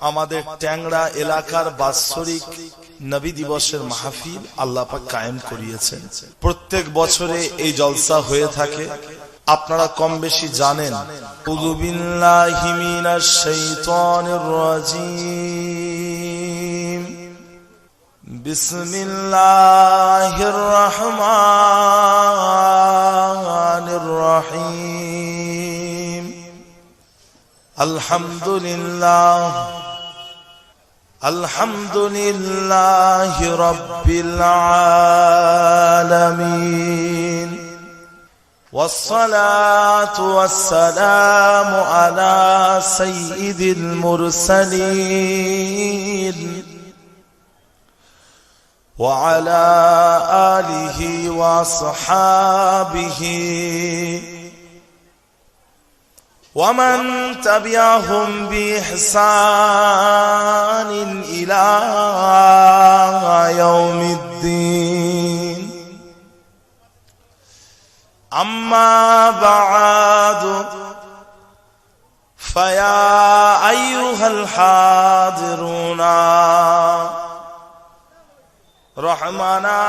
আমাদের ট্যাংরা এলাকার বাৎসরিক নবী দিবসের মাহফিল আল্লাহ পাক কায়েম করিয়েছেন। প্রত্যেক বছরে এই জলসা হয়ে থাকে, আপনারা কম বেশি জানেন। আউযু বিল্লাহি মিনাশ শাইতানির রাজীম। বিসমিল্লাহির রহমানির রহিম। আলহামদুলিল্লাহ আলহামদুলিল্লাহি রাব্বিল আলামিন। والصلاة والسلام على سيد المرسلين وعلى آله وصحابه ومن تبعهم بإحسان إلى يوم الدين. أما بعد فيا أيها الحاضرون رحمنا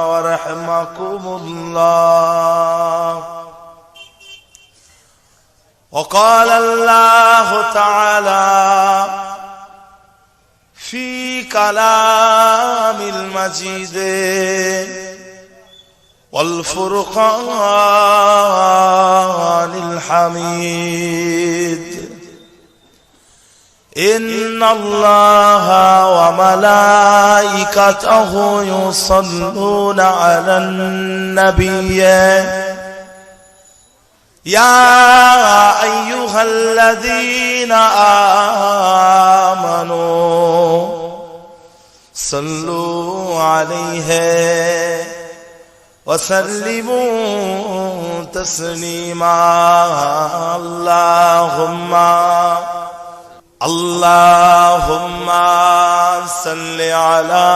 ورحمكم الله. وقال الله تعالى في كلام المجيد والفرقان الحميد: إن الله وملائكته يصلون على النبي يا أيها الذين آمنوا صلوا عليه وسلموا تسليما. اللهم صل على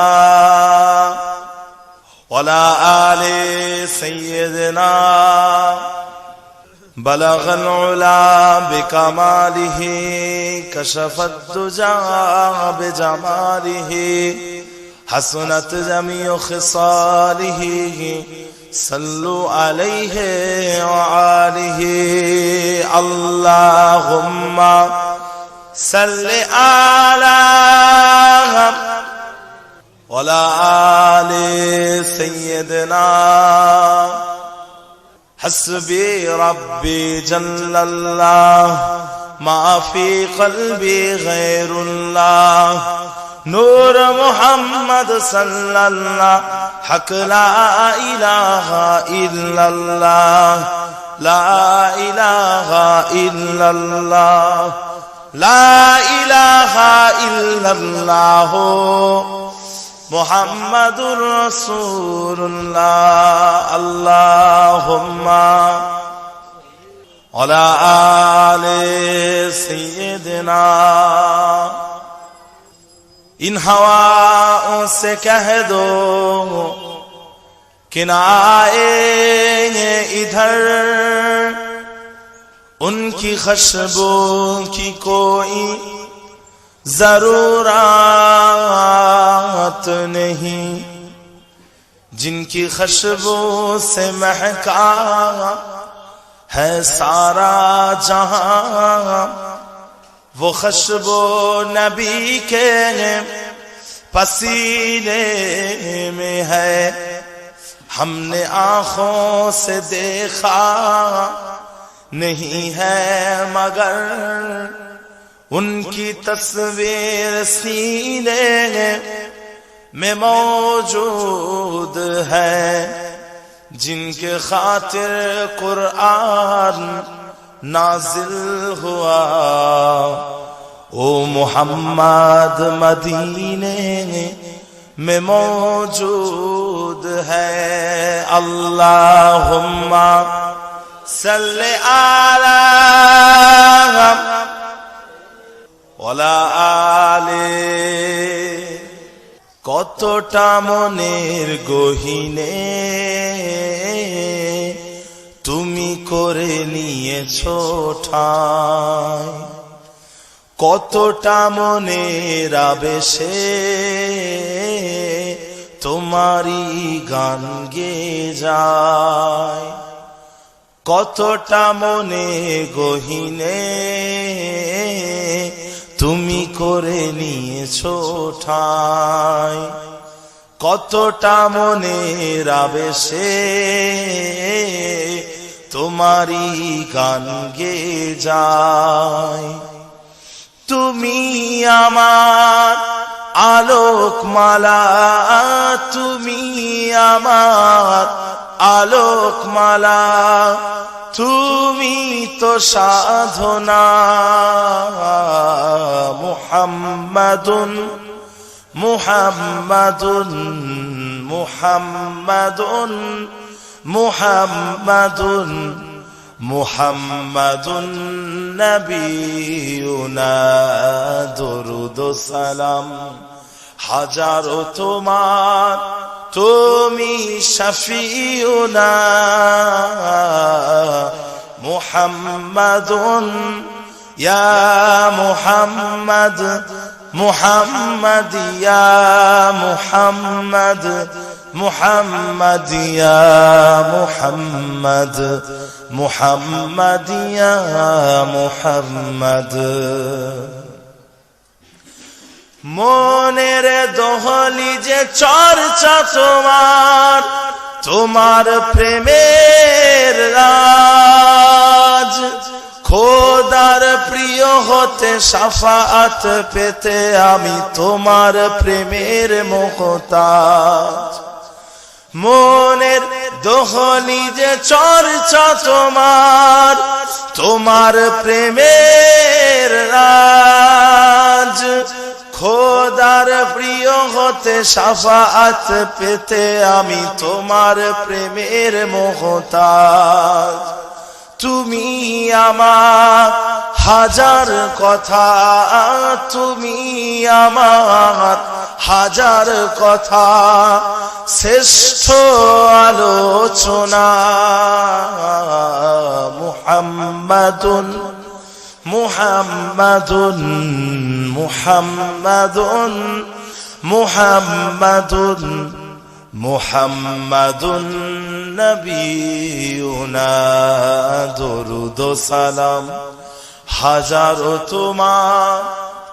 وعلى آل سيدنا بلغ العلا بكماله كشف الدجى بجماله حسنت جميع خصاله صلوا عليه وآله. اللهم صل على وعلى آل سيدنا حسبي ربي جل الله ما في قلبي غير الله. نور محمد صلى الله حق لا إله إلا الله لا إله إلا الله لا إله إلا الله محمد رسول الله. اللهم وعلى آل سيدنا. इन हवाओं से कह दो कि ना आएंगे इधर, उनकी खुशबू की कोई जरूरत नहीं, जिनकी खुशबू से महका है सारा जहां. वो खुशबू नबी के पसीने में है, हमने आँखों से देखा नहीं है मगर उनकी तस्वीर सीने में मौजूद है. जिनके खातिर कुरान नाजिल हुआ ओ मुहम्मद मदीने में मौजूद है. अल्लाहुम्मा सल्ली अला ওয়ালা আলে কতটা মনের গহীনে তুমি করে নিয়েছো ঠাঁই। কতটা মনের আবেশে তোমারই গান গেয়ে যায়, কতটা মনে গহীনে তুমি করে নিয়েছো ঠাঁই, কতটা মনের আবেশে তোমারই গান গেয়ে যায়। তুমি আমার আলোকমালা, তুমি আমার আলোকমালা, তুমি তো সাধনা। মুহাম্মাদুন মুহাম্মাদুন মুহাম্মাদুন মুহাম্মাদুন মুহাম্মাদুন নবিয়ুনা, দরুদ ও সালাম হাজারো তোমার, তুমি শফিউনা। মুহাম্মাদুন ইয়া মুহাম্মদ, মুহাম্মদ ইয়া মুহাম্মদ, মুহাম্মদ ইয়া মুহাম্মদ, মুহাম্মদ ইয়া মুহাম্মদ। মনের দোহলি যে চর্চা তোমার, তোমার প্রেমের রাজ, খোদার প্রিয় হতে শাফাআত পেতে আমি তোমার প্রেমের মুহতাজ। মনের দোহলি যে চর্চা তোমার, তোমার প্রেমের রাজ, খোদার প্রিয় হতে শাফাআত পেতে আমি তোমার প্রেমের মুহতাজ। তুমি আমার হাজার কথা, তুমি আমার হাজার কথা, শ্রেষ্ঠ আলোচনা। মুহাম্মাদুন মুহাম্মাদুন মুহাম্মাদুন মুহাম্মাদুন মুহাম্মাদুন নবিয়ুনা, দরুদ ও সালাম হাজারো তোমার,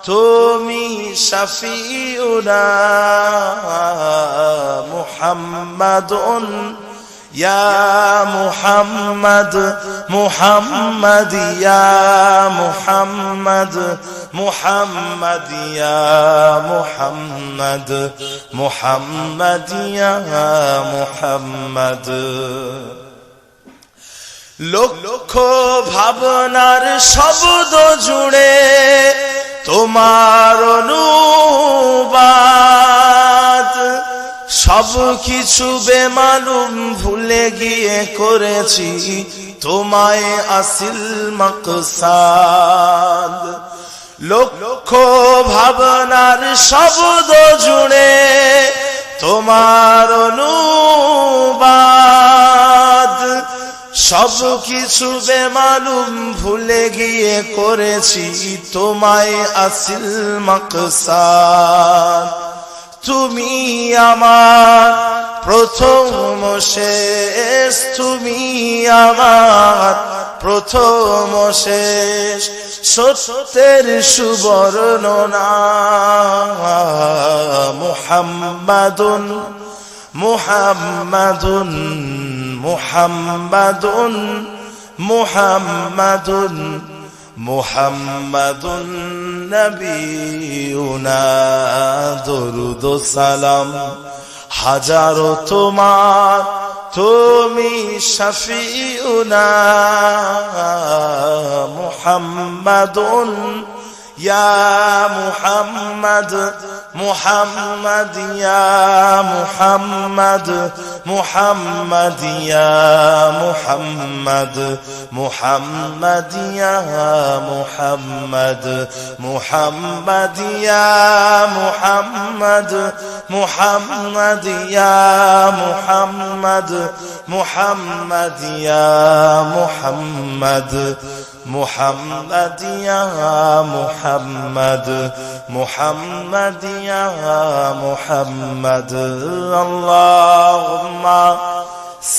তুমি শফিউনা। মুহাম্মাদুন ইয়া মুহাম্মদ, মুহাম্মদ ইয়া মুহাম্মদ, মুহাম্মদ ইয়া মুহাম্মদ, মুহাম্মদ ইয়া মুহাম্মদ। লক্ষ ভাবনার শব্দ জুড়ে তোমার অনুবাদ, সব কিছু বেমালুম ভুলে গিয়ে করেছি তোমায় আসল মকসাদ। লক্ষ ভাবনার শব্দ জুড়ে তোমার অনুবাদ, সব কিছু বেমালুম ভুলে গিয়ে করেছি তোমায় আসল মকসাদ। তুমি আমার প্রথম শেষ, তুমি আমার প্রথম শেষ, সত্যের সুবর্ণনা। মুহাম্মাদুন মুহাম্মাদুন মুহাম্মাদুন মুহাম্মাদুন মুহাম্মাদুন নবিয়ুনা, দরুদ ও সালাম হাজারো তোমার, তুমি শফিউনা। মুহাম্মাদুন ইয়া মুহাম্মদ, মুহাম্মদ ইয়া মুহাম্মদ, মুহাম্মদ ইয়া মুহাম্মদ, মুহাম্মদ ইয়া মুহাম্মদ, মুহাম্মদ ইয়া মুহাম্মদ, মুহাম্মদ ইয়া মুহাম্মদ, মুহাম্মদ ইয়া মুহাম্মদ, মুহাম্মদ ইয়া মুহাম্মদ মুহাম্মদ ইয়া মুহাম্মদ আল্লাহুম্মা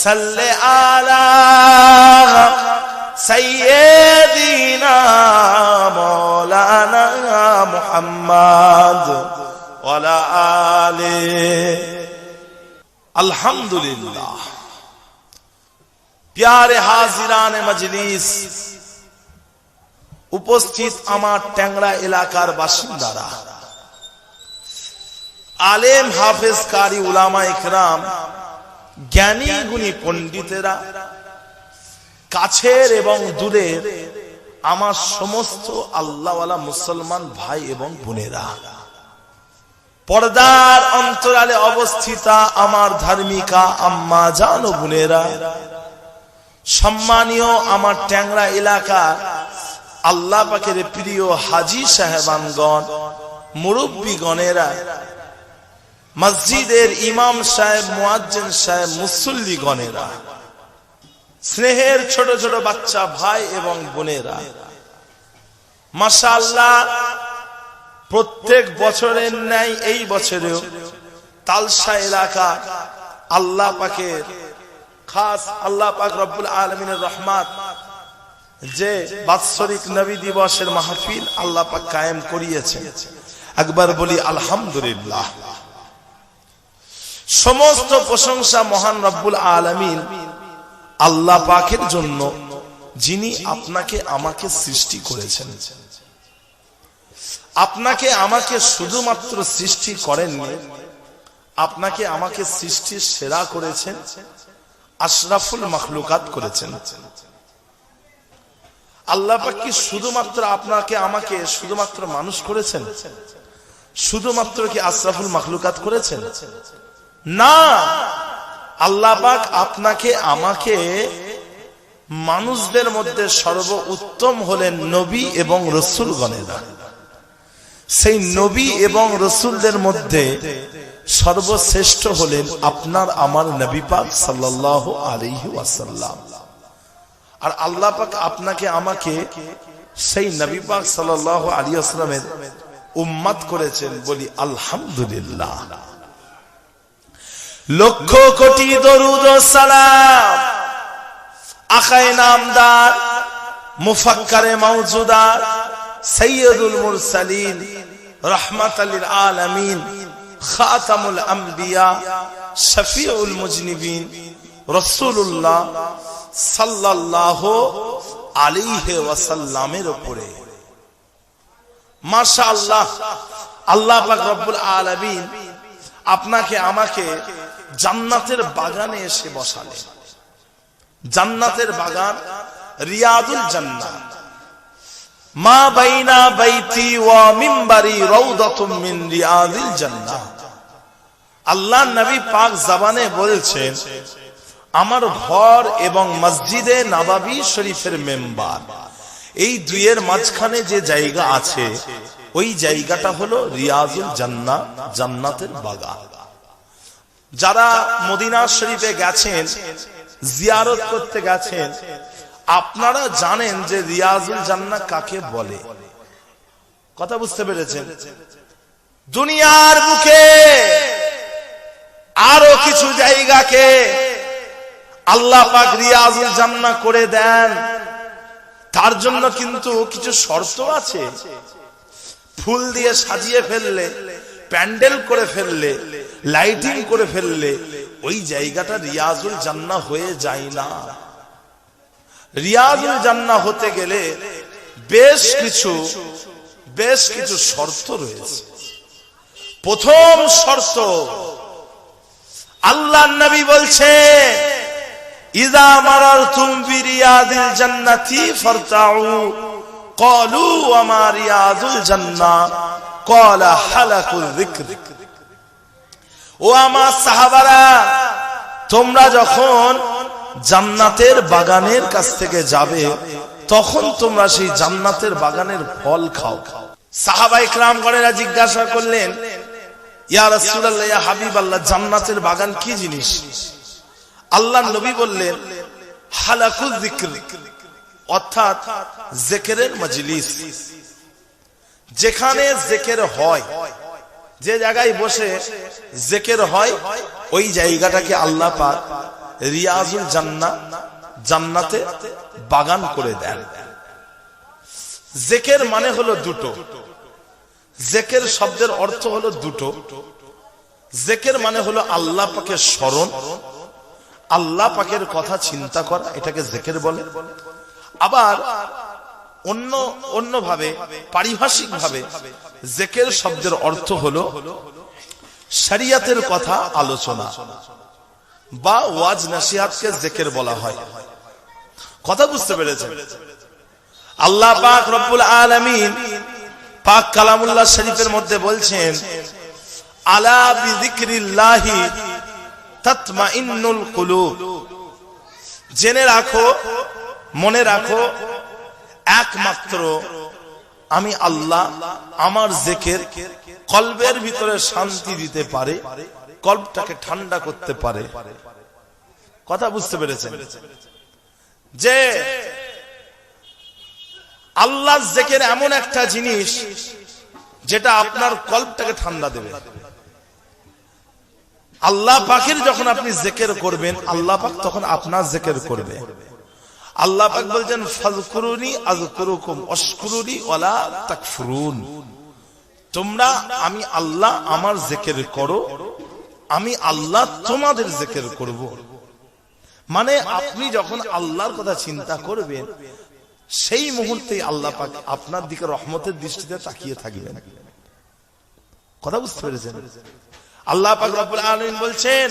সাল্লি আলা সাইয়্যিদিনা মাওলানা মুহাম্মদ ওয়া আলা আলিহি। আলহামদুলিল্লাহ। প্যারে হাজিরানে মজলিস, উপস্থিত আমার ট্যাংরা এলাকার বাসিন্দারা, আলেম হাফেজ কারি উলামা ইকরাম, জ্ঞানী গুণী পণ্ডিতেরা, কাছের এবং দূরের আমার সমস্ত আল্লাহওয়ালা মুসলমান ভাই এবং বোনেরা, পর্দার অন্তরালে অবস্থিতা আমার ধার্মিকা আম্মা জান ও বোনেরা, সম্মানীয় আমার ট্যাংরা এলাকা আল্লাহ পাকের প্রিয় হাজী সাহেবানগণ, মুরব্বীগণেরা, মসজিদের ইমাম সাহেব, মুয়াজ্জিন সাহেব, মুসল্লিগণেরা, স্নেহের ছোট ছোট বাচ্চা ভাই এবং বোনেরা, মাশাআল্লাহ প্রত্যেক বছরের ন্যায় এই বছরেও তালসা এলাকা আল্লাহ পাকের খাস, আল্লাহ পাক রব্বুল আলামিনের রহমত, যে বাৎসরিক নবী দিবসের মাহফিল আল্লাহ পাক কায়েম করিয়েছেন। একবার বলি আলহামদুলিল্লাহ। সমস্ত প্রশংসা মহান রব্বুল আলামিন আল্লাহ পাকের জন্য, যিনি আপনাকে আমাকে সৃষ্টি করেছেন। আপনাকে আমাকে শুধুমাত্র সৃষ্টি করেননি, আপনাকে আমাকে সৃষ্টির সেরা করেছেন, আশরাফুল মাখলুকাত করেছেন। আল্লাহ পাক কি শুধুমাত্র আপনাকে আমাকে শুধুমাত্র মানুষ করেছেন? শুধুমাত্র কি আশরাফুল মাখলুকাত করেছেন? না, আল্লাহ পাক আপনাকে আমাকে মানুষদের মধ্যে সর্বোত্তম হলেন নবী এবং রাসূলগণেরা। সেই নবী এবং রাসূলদের মধ্যে সর্বশ্রেষ্ঠ হলেন আপনার আমার নবী পাক সাল্লাল্লাহু আলাইহি ওয়াসাল্লাম। আর আল্লাহ পাক আপনাকে আমাকে সেই নবী পাক সাল্লাল্লাহু আলাইহি ওয়াসাল্লামের উম্মত করেছেন। বলি আলহামদুলিল্লাহ। লক্ষ কোটি দরুদ ও সালাম আখায়ে নামদার, মুফাক্কারে মাওজুদার, সাইয়্যিদুল মুরসালিন, রাহমাতাল লিল আলামিন, খাতামুল আম্বিয়া, শফিউল মুজনিবিন, রাসূলুল্লাহ সাল্লাল্লাহু আলাইহি ওয়াসাল্লামের উপরে মাশাআল্লাহ আল্লাহ পাক রব্বুল আলামিন আপনাকে আমাকে জান্নাতের বাগানে এসে বসালেন। জান্নাতের বাগান রিয়াদুল জান্নাহ, মা বাইনা বাইতি ওয়া মিম্বারি রাউদাতুম মিন রিয়াদিল জান্নাহ। আল্লাহ নবী পাক জবানে বলছেন, আমার ঘর এবং মসজিদে নববী শরীফের মেম্বার, এই দুইয়ের মাঝখানে যে জায়গা আছে ওই জায়গাটা হলো রিয়াদুল জান্নাহ, জান্নাতের বাগান। যারা মদিনা শরীফে গেছেন, জিয়ারত করতে গেছেন, আপনারা জানেন যে রিয়াদুল জান্নাহ কাকে বলে। কথা বুঝতে পেরেছেন? দুনিয়ার বুকে আরো কিছু জায়গাকে আল্লাহ পাক রিয়াদুল জান্নাহ করে দেন, তার জন্য কিন্তু কিছু শর্ত আছে। ফুল দিয়ে সাজিয়ে ফেললে, প্যান্ডেল করে ফেললে, লাইটিং করে ফেললে ওই জায়গাটা রিয়াদুল জান্নাহ হয়ে যায় না। রিয়াদুল জান্নাহ হতে গেলে বেশ কিছু শর্ত রয়েছে। প্রথম শর্ত, আল্লাহ নবী বলছে, ইযা মারারতুম বিরিয়াদিল জান্নাতি ফারতাউ ক্বালু ওয়া মা রিয়াদুল জান্নাহ ক্বালা হালাকুল যিকর। ও আমার সাহাবারা, তোমরা যখন জান্নাতের বাগানের কাছ থেকে যাবে তখন তোমরা সেই জান্নাতের বাগানের ফল খাও। সাহাবায়ে কেরামগণেরা জিজ্ঞাসা করলেন, ইয়া রাসূলুল্লাহ, ইয়া হাবিবাল্লাহ, জান্নাতের বাগান কি জিনিস? আল্লাহ নবী বললেন, হালাকুল যিকর, অর্থাৎ জিকিরের মজলিস, যেখানে জিকির হয়, যে জায়গায় বসে জিকির হয় ওই জায়গাটাকে আল্লাহ পাক রিয়াজুল জান্নাহ, জান্নাতে বাগান করে দেন। জিকির মানে হলো দুটো, জিকির শব্দের অর্থ হলো দুটো। জিকির মানে হলো আল্লাহ পাকের স্মরণ, আল্লাহ পাকের কথা চিন্তা করা, এটাকে জিকির বলে। আবার অন্যভাবে পারিভাষিক ভাবে জিকির শব্দের অর্থ হলো শরিয়তের কথা আলোচনা বা ওয়াজ নসিহতকে জিকির বলা হয়। কথা বুঝতে পেরেছেন? আল্লাহ পাক রব্বুল আলামিন পাক কালামুল্লাহ শরীফের মধ্যে বলছেন, আলা বিযিকরিল্লাহি তাতমাইন্নুল কুলুব, জেনে রাখো, মনে রাখো, একমাত্র আমি আল্লাহ, আমার জিকির কলবের ভিতরে শান্তি দিতে পারে, কলবটাকে ঠান্ডা করতে পারে। কথা বুঝতে পেরেছেন? যে আল্লাহ জিকির এমন একটা জিনিস যেটা আপনার কলবটাকে ঠান্ডা দেবে। আল্লাহ পাকের যখন আপনি জিকির করবেন, আল্লাহ পাক তখন আপনার জিকির করবে। আল্লাহ পাক বলছেন, ফাযকুরুনি আযকুরুকুম ওয়াশকুরুনি ওয়ালা তাকফুরুন, তোমরা আমি আল্লাহ আমার জিকির করো, আমি আল্লাহ তোমাদের জিকির করব। মানে আপনি যখন আল্লাহর কথা চিন্তা করবেন, সেই মুহূর্তে আল্লাহ পাক আপনার দিকে রহমতের দৃষ্টিতে তাকিয়ে থাকবেন। কথা বুঝতে পেরেছেন? আল্লাহ পাক রব্বুল আলামিন বলছেন,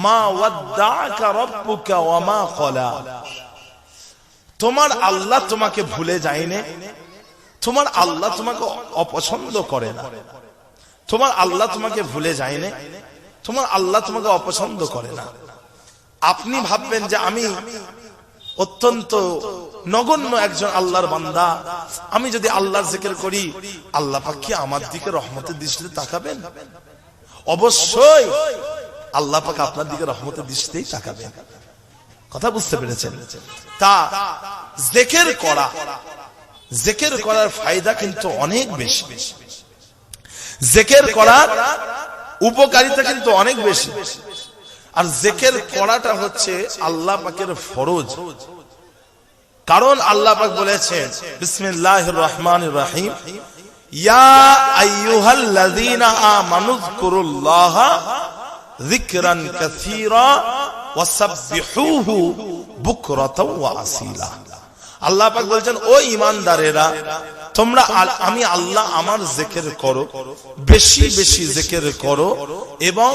মা ওয়াদ্দাআকা রাব্বুকা ওয়া মা ক্বালা, তোমার আল্লাহ তোমাকে ভুলে যায়নি, তোমার আল্লাহ তোমাকে অপছন্দ করে না। তোমার আল্লাহ তোমাকে ভুলে যায়নি, তোমার আল্লাহ তোমাকে অপছন্দ করে না। আপনি ভাববেন যে আমি অত্যন্ত নগণ্য একজন আল্লাহর বান্দা, আমি যদি আল্লাহর জিকির করি, আল্লাহ পাক কি আমার দিকে রহমতের দৃষ্টিতে তাকাবেন? অবশ্যই আল্লাহ পাক আপনার দিকে রহমতের দৃষ্টিতেই তাকাবেন। কথা বুঝতে পেরেছেন? তা জিকির করা, জিকির করার ফায়দা কিন্তু অনেক বেশি, জিকির করার উপকারিতা কিন্তু অনেক বেশি। আর জিকির করাটা হচ্ছে আল্লাহ পাকের ফরজ। কারণ আল্লাহ পাক বলেছেন, বিসমিল্লাহির রহমানির রহিম, ইয়া আইয়ুহাল্লাযীনা আমানুযকুরুল্লাহা যিকরান কাসীরা ওয়াসাব্বিহুহু বুকরাতাও ওয়া আসীলা। আল্লাহ পাক বলেন, ও ঈমানদারেরা, তোমরা আমি আল্লাহ আমার জিকির করো, বেশি বেশি জিকির করো, এবং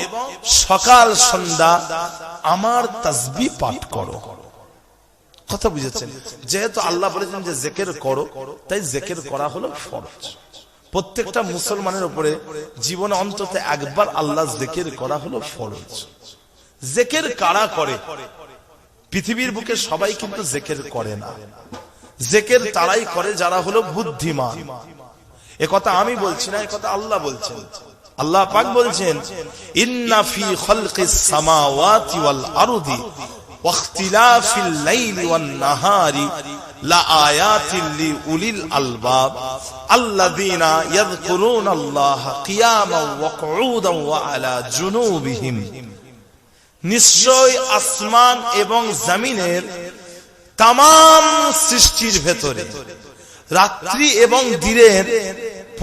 সকাল সন্ধ্যা আমার তাসবিহ পাঠ করো। কথা বুঝেছেন? যেহেতু আল্লাহ বলেছেন যে জিকির করো, তাই জিকির করা হলো ফরজ। প্রত্যেকটা মুসলমানের উপরে জীবনে অন্তত একবার আল্লাহ জিকির করা হলো ফরজ। জিকির কারা করে? পৃথিবীর বুকে সবাই কিন্তু জিকির করে না। জিকির তারাই করে যারা হলো বুদ্ধিমান। একথা আমি বলছি না, একথা আল্লাহ বলছেন। আল্লাহ পাক বলছেন, ইন্না ফি খালকিস সামাওয়াতি ওয়াল আরদি ওয়াখতিলাফিল লাইলি ওয়ান নাহারি লাআয়াতিন লিউলিল আলবাব আল্লাযীনা ইয়াযকুরুনাল্লাহা কিয়ামান ওয়া কুউদান ওয়া আলা জুনুবিহিম। নিশ্চয় আসমান এবং জমিনের তামাম সৃষ্টির ভেতরে, রাত্রি এবং দিনের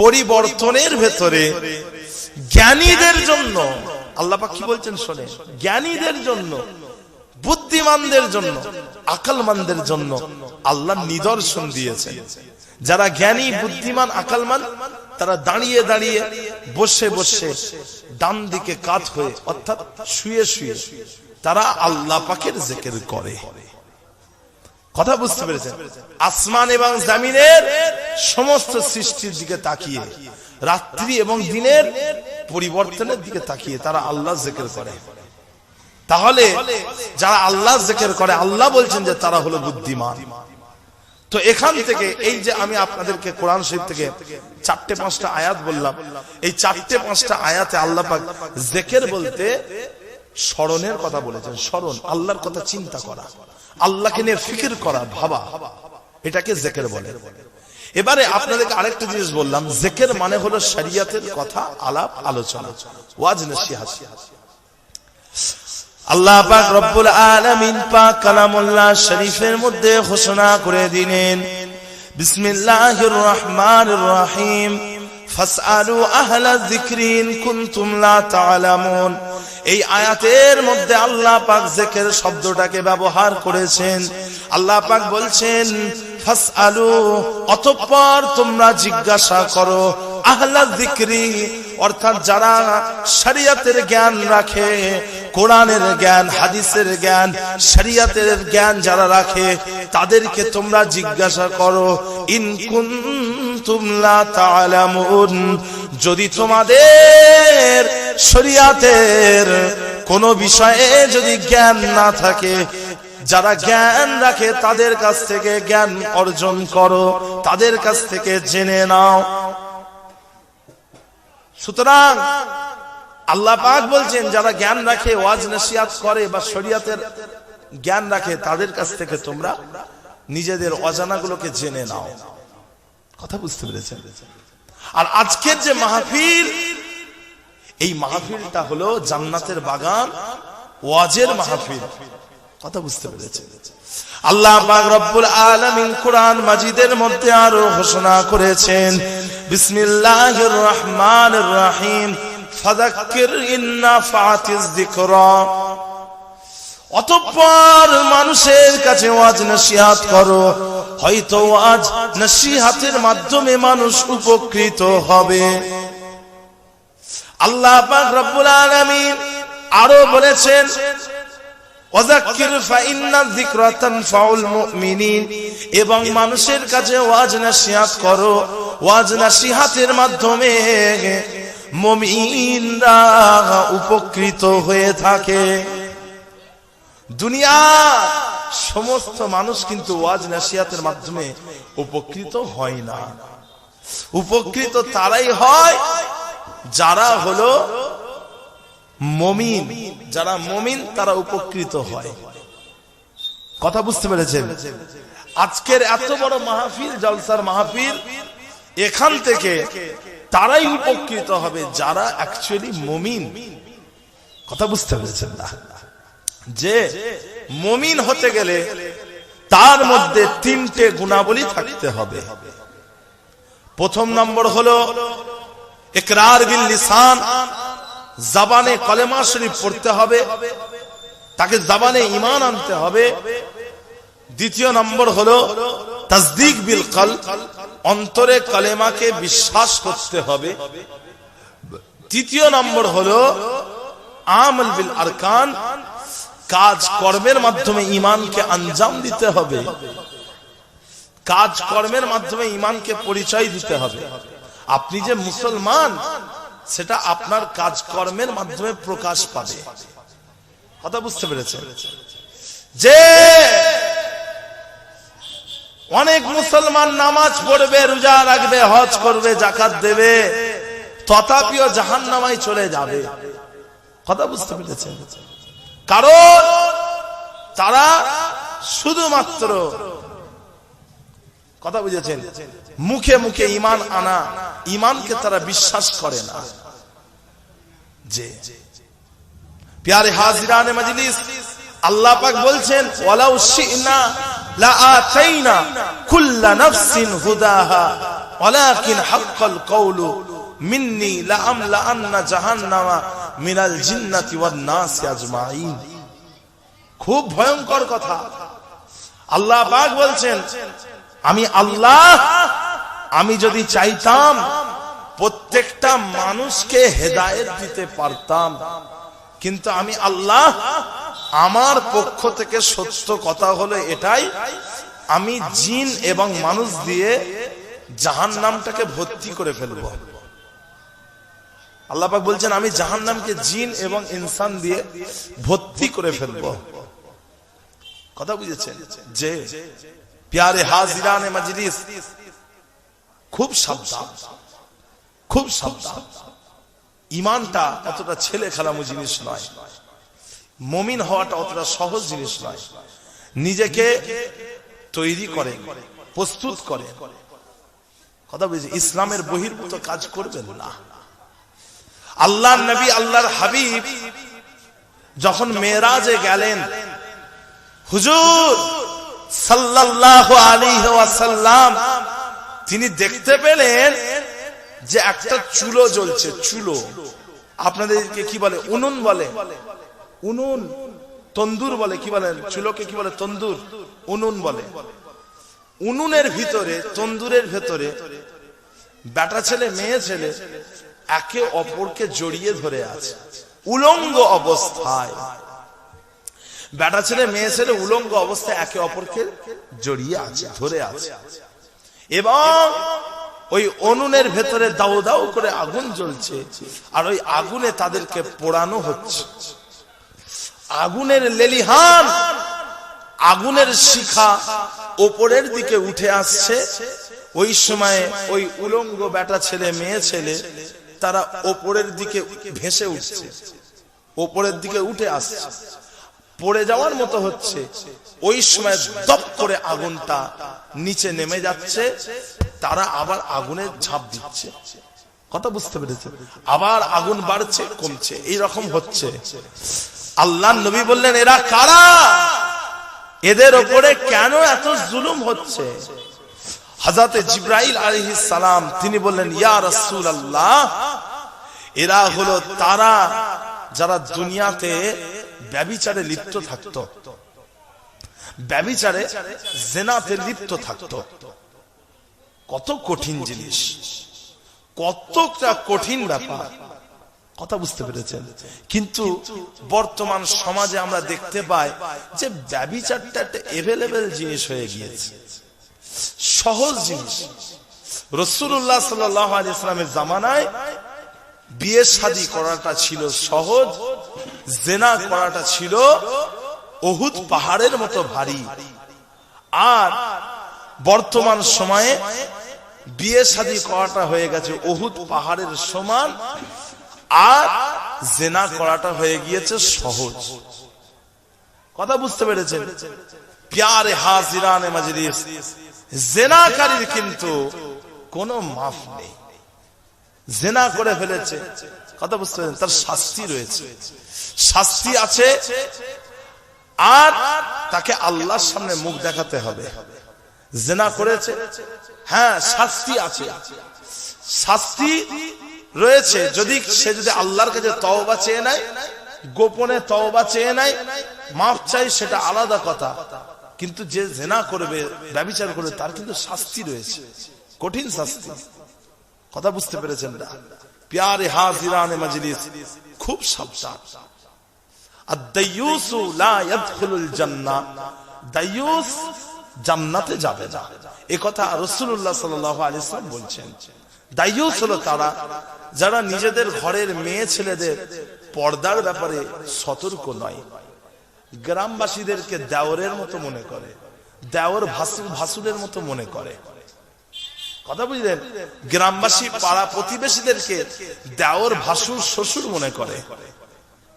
পরিবর্তনের ভেতরে জ্ঞানীদের জন্য, আল্লাহ পাক কি বলছেন শোনে, জ্ঞানীদের জন্য, বুদ্ধিমানদের জন্য, আকলমানদের জন্য আল্লাহ নিদর্শন দিয়েছেন। যারা জ্ঞানী, বুদ্ধিমান, আকলমান, তারা দাঁড়িয়ে দাঁড়িয়ে, বসে বসে, ডান দিকে কাত হয়ে, অর্থাৎ শুয়ে শুয়ে তারা আল্লাহ পাকের জিকির করে। কথা বুঝতে পেরেছেন? আসমান এবং জমিনের সমস্ত সৃষ্টির দিকে তাকিয়ে, রাত্রি এবং দিনের পরিবর্তনের দিকে তাকিয়ে তারা আল্লাহ জিকির করে। তাহলে যারা আল্লাহ জিকির করে, আল্লাহ বলছেন যে তারা হলো বুদ্ধিমান। তো এখান থেকে এই যে আমি আপনাদেরকে কোরআন শরীফ থেকে 4-5টা আয়াত বললাম, এই 4-5টা আয়াতে আল্লাহ পাক জিকির বলতে স্মরণের কথা বলেছেন। স্মরণ, আল্লাহর কথা চিন্তা করা, আল্লাহকে নিয়ে ফিকির করা, ভাবা, এটাকে জিকির বলে। এবারে আপনাদেরকে আরেকটা জিনিস বললাম, জিকির মানে হলো শরীয়তের কথা আলাপ আলোচনা, ওয়াজ নসিহত। আল্লাহ পাক রব্বুল আলামিন পাক কালামুল্লাহ শরীফের মধ্যে ঘোষণা করে দিলেন, বিসমিল্লাহির রহমানির রহিম, ফাসআলু আহলা যিকরি ইন কুনতুম লা তা'লামুন। এই আয়াতের মধ্যে আল্লাহ পাক জিকির শব্দটাকে ব্যবহার করেছেন। আল্লাহ পাক বলছেন ফাসআলু, অতঃপর তোমরা জিজ্ঞাসা করো, আহলা যিকরি, অর্থাৎ যারা শরীয়তের জ্ঞান রাখে, কোরআনের জ্ঞান, হাদিসের জ্ঞান, শরীয়তের জ্ঞান যারা রাখে তাদেরকে তোমরা জিজ্ঞাসা করো, ইন কুনতুম লা তা'লামুন, যদি তোমাদের শরীয়তের কোন বিষয়ে যদি জ্ঞান না থাকে, যারা জ্ঞান রাখে তাদের কাছ থেকে জ্ঞান অর্জন করো, তাদের কাছ থেকে জেনে নাও। সুতরাং আল্লাহ পাক বলছেন যারা জ্ঞান রাখে, ওয়াজ নসিহত করে বা শরীয়তের জ্ঞান রাখে, তাদের কাছ থেকে তোমরা নিজেদের অজানাগুলোকে জেনে নাও। কথা বুঝতে পেরেছেন? আর আজকের যে মাহফিল, এই মাহফিলটা হলো জান্নাতের বাগান, ওয়াজের মাহফিল। কথা বুঝতে পেরেছেন? আল্লাহ পাক রব্বুল আলামিন কোরআন মাজিদের মধ্যে আরো ঘোষণা করেছেন, বিসমিল্লাহির রহমানির রহিম, ফাযাক্কির ইন নাফাতিয যিকরা। অতঃপর মানুষের কাছে ওয়াজ নসিহত করো, হয়তো ওয়াজ নসিহতের মাধ্যমে মানুষ উপকৃত হবে। আল্লাহ পাক রব্বুল আলামিন আরো বলেছেন, ওয়াযাক্কির ফাইন্না যিকরা তানফাউল মুমিনিন, এবং মানুষের কাছে ওয়াজ নসিহত করো, ওয়াজ নসিহতের মাধ্যমে মুমিনরা উপকৃত হয়ে থাকে। দুনিয়া সমস্ত মানুষ কিন্তু ওয়াজ নসিহতের মাধ্যমে উপকৃত হয় না। উপকৃত তারাই হয় যারা হলো মুমিন। যারা মুমিন তারা উপকৃত হয়। কথা বুঝতে পেরেছেন? আজকের এত বড় মাহফিল, জলসার মাহফিল, এখান থেকে তারাই উপকৃত হবে যারা অ্যাকচুয়ালি মুমিন। কথা বুঝতে পেরেছেন না? যে মুমিন হতে গেলে তার মধ্যে তিনটে গুণাবলী থাকতে হবে। প্রথম নম্বর হলো ইকরার বিল লিসান, জবানে কলেমা শরীফ পড়তে হবে, তাকে জবানে ঈমান আনতে হবে। দ্বিতীয় নম্বর হলো তাসদীক বিল কলব, অন্তরে কলেমাকে বিশ্বাস করতে হবে। তৃতীয় নম্বর হলো আমল বিল আরকান, কাজ কর্মের মাধ্যমে ঈমানকে আঞ্জাম দিতে হবে। কাজ কর্মের মাধ্যমে ঈমানকে পরিচয় দিতে হবে। আপনি যে মুসলমান সেটা আপনার কাজ কর্মের মাধ্যমে প্রকাশ পাবে। কথা বুঝতে পেরেছেন? যে অনেক মুসলমান নামাজ পড়বে, রোজা রাখবে, হজ করবে, যাকাত দেবে, তথাপিও জাহান্নামায় চলে যাবে। কথা বুঝতে পেরেছেন? কারণ তারা শুধুমাত্র, কথা বুঝেছেন, মুখে মুখে ঈমান আনা, ঈমানকে তারা বিশ্বাস করে না। যে প্যারে হাজিরানে মজলিস, আল্লাহ পাক বলছেন, ওয়ালাউ শি'না লা আতাইনা কুল্লা নাফসিন হুদাহা ওয়ালাকিন হাক্কাল কওলু মিন্নি লা আমলা আন্না জাহান্নামা মিনাল জিন্নাতি ওয়ান নাসি আজমাইন। খুব ভয়ঙ্কর কথা। আল্লাহ পাক বলছেন, আমি আল্লাহ, আমি যদি চাইতাম প্রত্যেকটা মানুষকে হেদায়েত দিতে পারতাম, কিন্তু আমি আল্লাহ, আমার পক্ষ থেকে সত্য কথা হলো এটাই, আমি জিন এবং মানুষ দিয়ে জাহান্নামটাকে ভর্তি করে ফেলবো। আল্লাহ পাক বলছেন, আমি জাহান্নামকে জিন এবং ইনসান দিয়ে ভর্তি করে ফেলবো। কথা বুঝেছেন? যে প্যারে হাজিরানে মজলিস, খুব সাবধান, খুব সাবধান। ঈমানটা এতটা ছেলে খেলামু জিনিস নয়। মুমিন হওয়াটা অতটা সহজ জিনিস নয়। নিজেকে তৈরি করে, প্রস্তুত করে, কথা বুঝি, ইসলামের বহির্ভূত কাজ করবেন না। আল্লাহর নবী, আল্লাহর হাবিব যখন মেরাজে গেলেন, হুজুর সাল্লাল্লাহু আলাইহি ওয়াসাল্লাম তিনি দেখতে পেলেন যে একটা চুলো জ্বলছে। চুলো আপনাদেরকে কি বলে? উনুন বলে। উনুন, তন্দুর বলে। কি বলেন? চুলোকে কি বলে? তন্দুর, উনুন বলে। উনুনের ভিতরে, তন্দুরের ভেতরে বেটা ছেলে মেয়ে ছেলে একে অপরকে জড়িয়ে ধরে আছে উলঙ্গ অবস্থায়। বেটা ছেলে মেয়ে ছেলে উলঙ্গ অবস্থায় একে অপরকে জড়িয়ে আছে, ধরে আছে। এবং ওই উনুনের ভেতরে দাউ দাউ করে আগুন জ্বলছে, আর ওই আগুনে তাদেরকে পোড়ানো হচ্ছে। আগুনের লেলিহান, আগুনের শিখা ওপরের দিকে উঠে আসছে। ওই সময় ওই উলঙ্গ বেটা ছেলে মেয়ে ছেলে তারা ওপরের দিকে ভেসে উঠছে, ওপরের দিকে উঠে আসছে, পড়ে যাওয়ার মতো হচ্ছে। ওই সময় দপ করে আগুনটা নিচে নেমে যাচ্ছে, তারা আবার আগুনে ঝাঁপ দিচ্ছে। কথা বুঝতে পেরেছে? আবার আগুন বাড়ছে, কমছে, এইরকম হচ্ছে। আল্লাহর নবী বললেন, এরা কারা? এদের ওপরে কেন এত জুলুম হচ্ছে? হযরতে জিবরাইল আলাইহিস সালাম তিনি বললেন, ইয়া রাসূলুল্লাহ, এরা হলো তারা যারা দুনিয়াতে ব্যভিচারে লিপ্ত থাকতো, ব্যভিচারে, জিনাতে লিপ্ত থাকতো। কত কঠিন জিনিস, কতটা কঠিন ব্যাপার, কথা বুঝতে পেরেছেন? কিন্তু বর্তমান সমাজে আমরা দেখতে পাই যে ব্যভিচারটা একটা এভেলেবেল জিনিস হয়ে গিয়েছে, সহজ জিনিস। রাসূলুল্লাহ সাল্লাল্লাহু আলাইহি ওয়াসাল্লামের জামানায় বিয়ে শাদী করাটা ছিল সহজ, জিনা করাটা ছিল উহুদ পাহাড়ের মতো ভারী। আর বর্তমান সময়ে বিয়ে শাদী করাটা হয়ে গেছে উহুদ পাহাড়ের সমান, আর জিনা করাটা হয়ে গিয়েছে সহজ। কথা বুঝতে পেরেছেন? প্যারে হাজিরানে মজলিস, জিনাকারীর কিন্তু কোনো মাফ নেই। জিনা করে ফেলেছে, কথা বুঝতে পেরেছেন, তার শাস্তি রয়েছে, শাস্তি আছে। আর তাকে আল্লাহর সামনে মুখ দেখাতে হবে। জিনা করেছে, হ্যাঁ শাস্তি আছে, শাস্তি রয়েছে। যদি সে যদি আল্লাহর কাছে তওবা চেয়ে নেয়, গোপনে তওবা চেয়ে নেয়, মাফ চাই, সেটা আলাদা কথা। কিন্তু যে জিনা করবে, ব্যভিচার করবে, তার কিন্তু শাস্তি রয়েছে, কঠিন শাস্তি। কথা বুঝতে পেরেছেন না? প্যারে হাজিরানে মজলিস, খুব সাবধান। আদ-দায়্যুসু লা ইয়াদখুলুল জান্নাহ, দায়্যুস জান্নাতে যাবে না, এই কথা রাসূলুল্লাহ সাল্লাল্লাহু আলাইহি ওয়াসাল্লাম বলছেন। দায়্যুস হলো তারা যারা নিজেদের ঘরের মেয়ে ছেলেদের পর্দার ব্যাপারে সতর্ক নয়, গ্রামবাসীদেরকে দেওরের মতো মনে করে, দেওর ভাসুরের মতো মনে করে। কথা বুঝলেন? গ্রামবাসী পাড়া প্রতিবেশীদেরকে দেওর ভাসুর শ্বশুর মনে করে।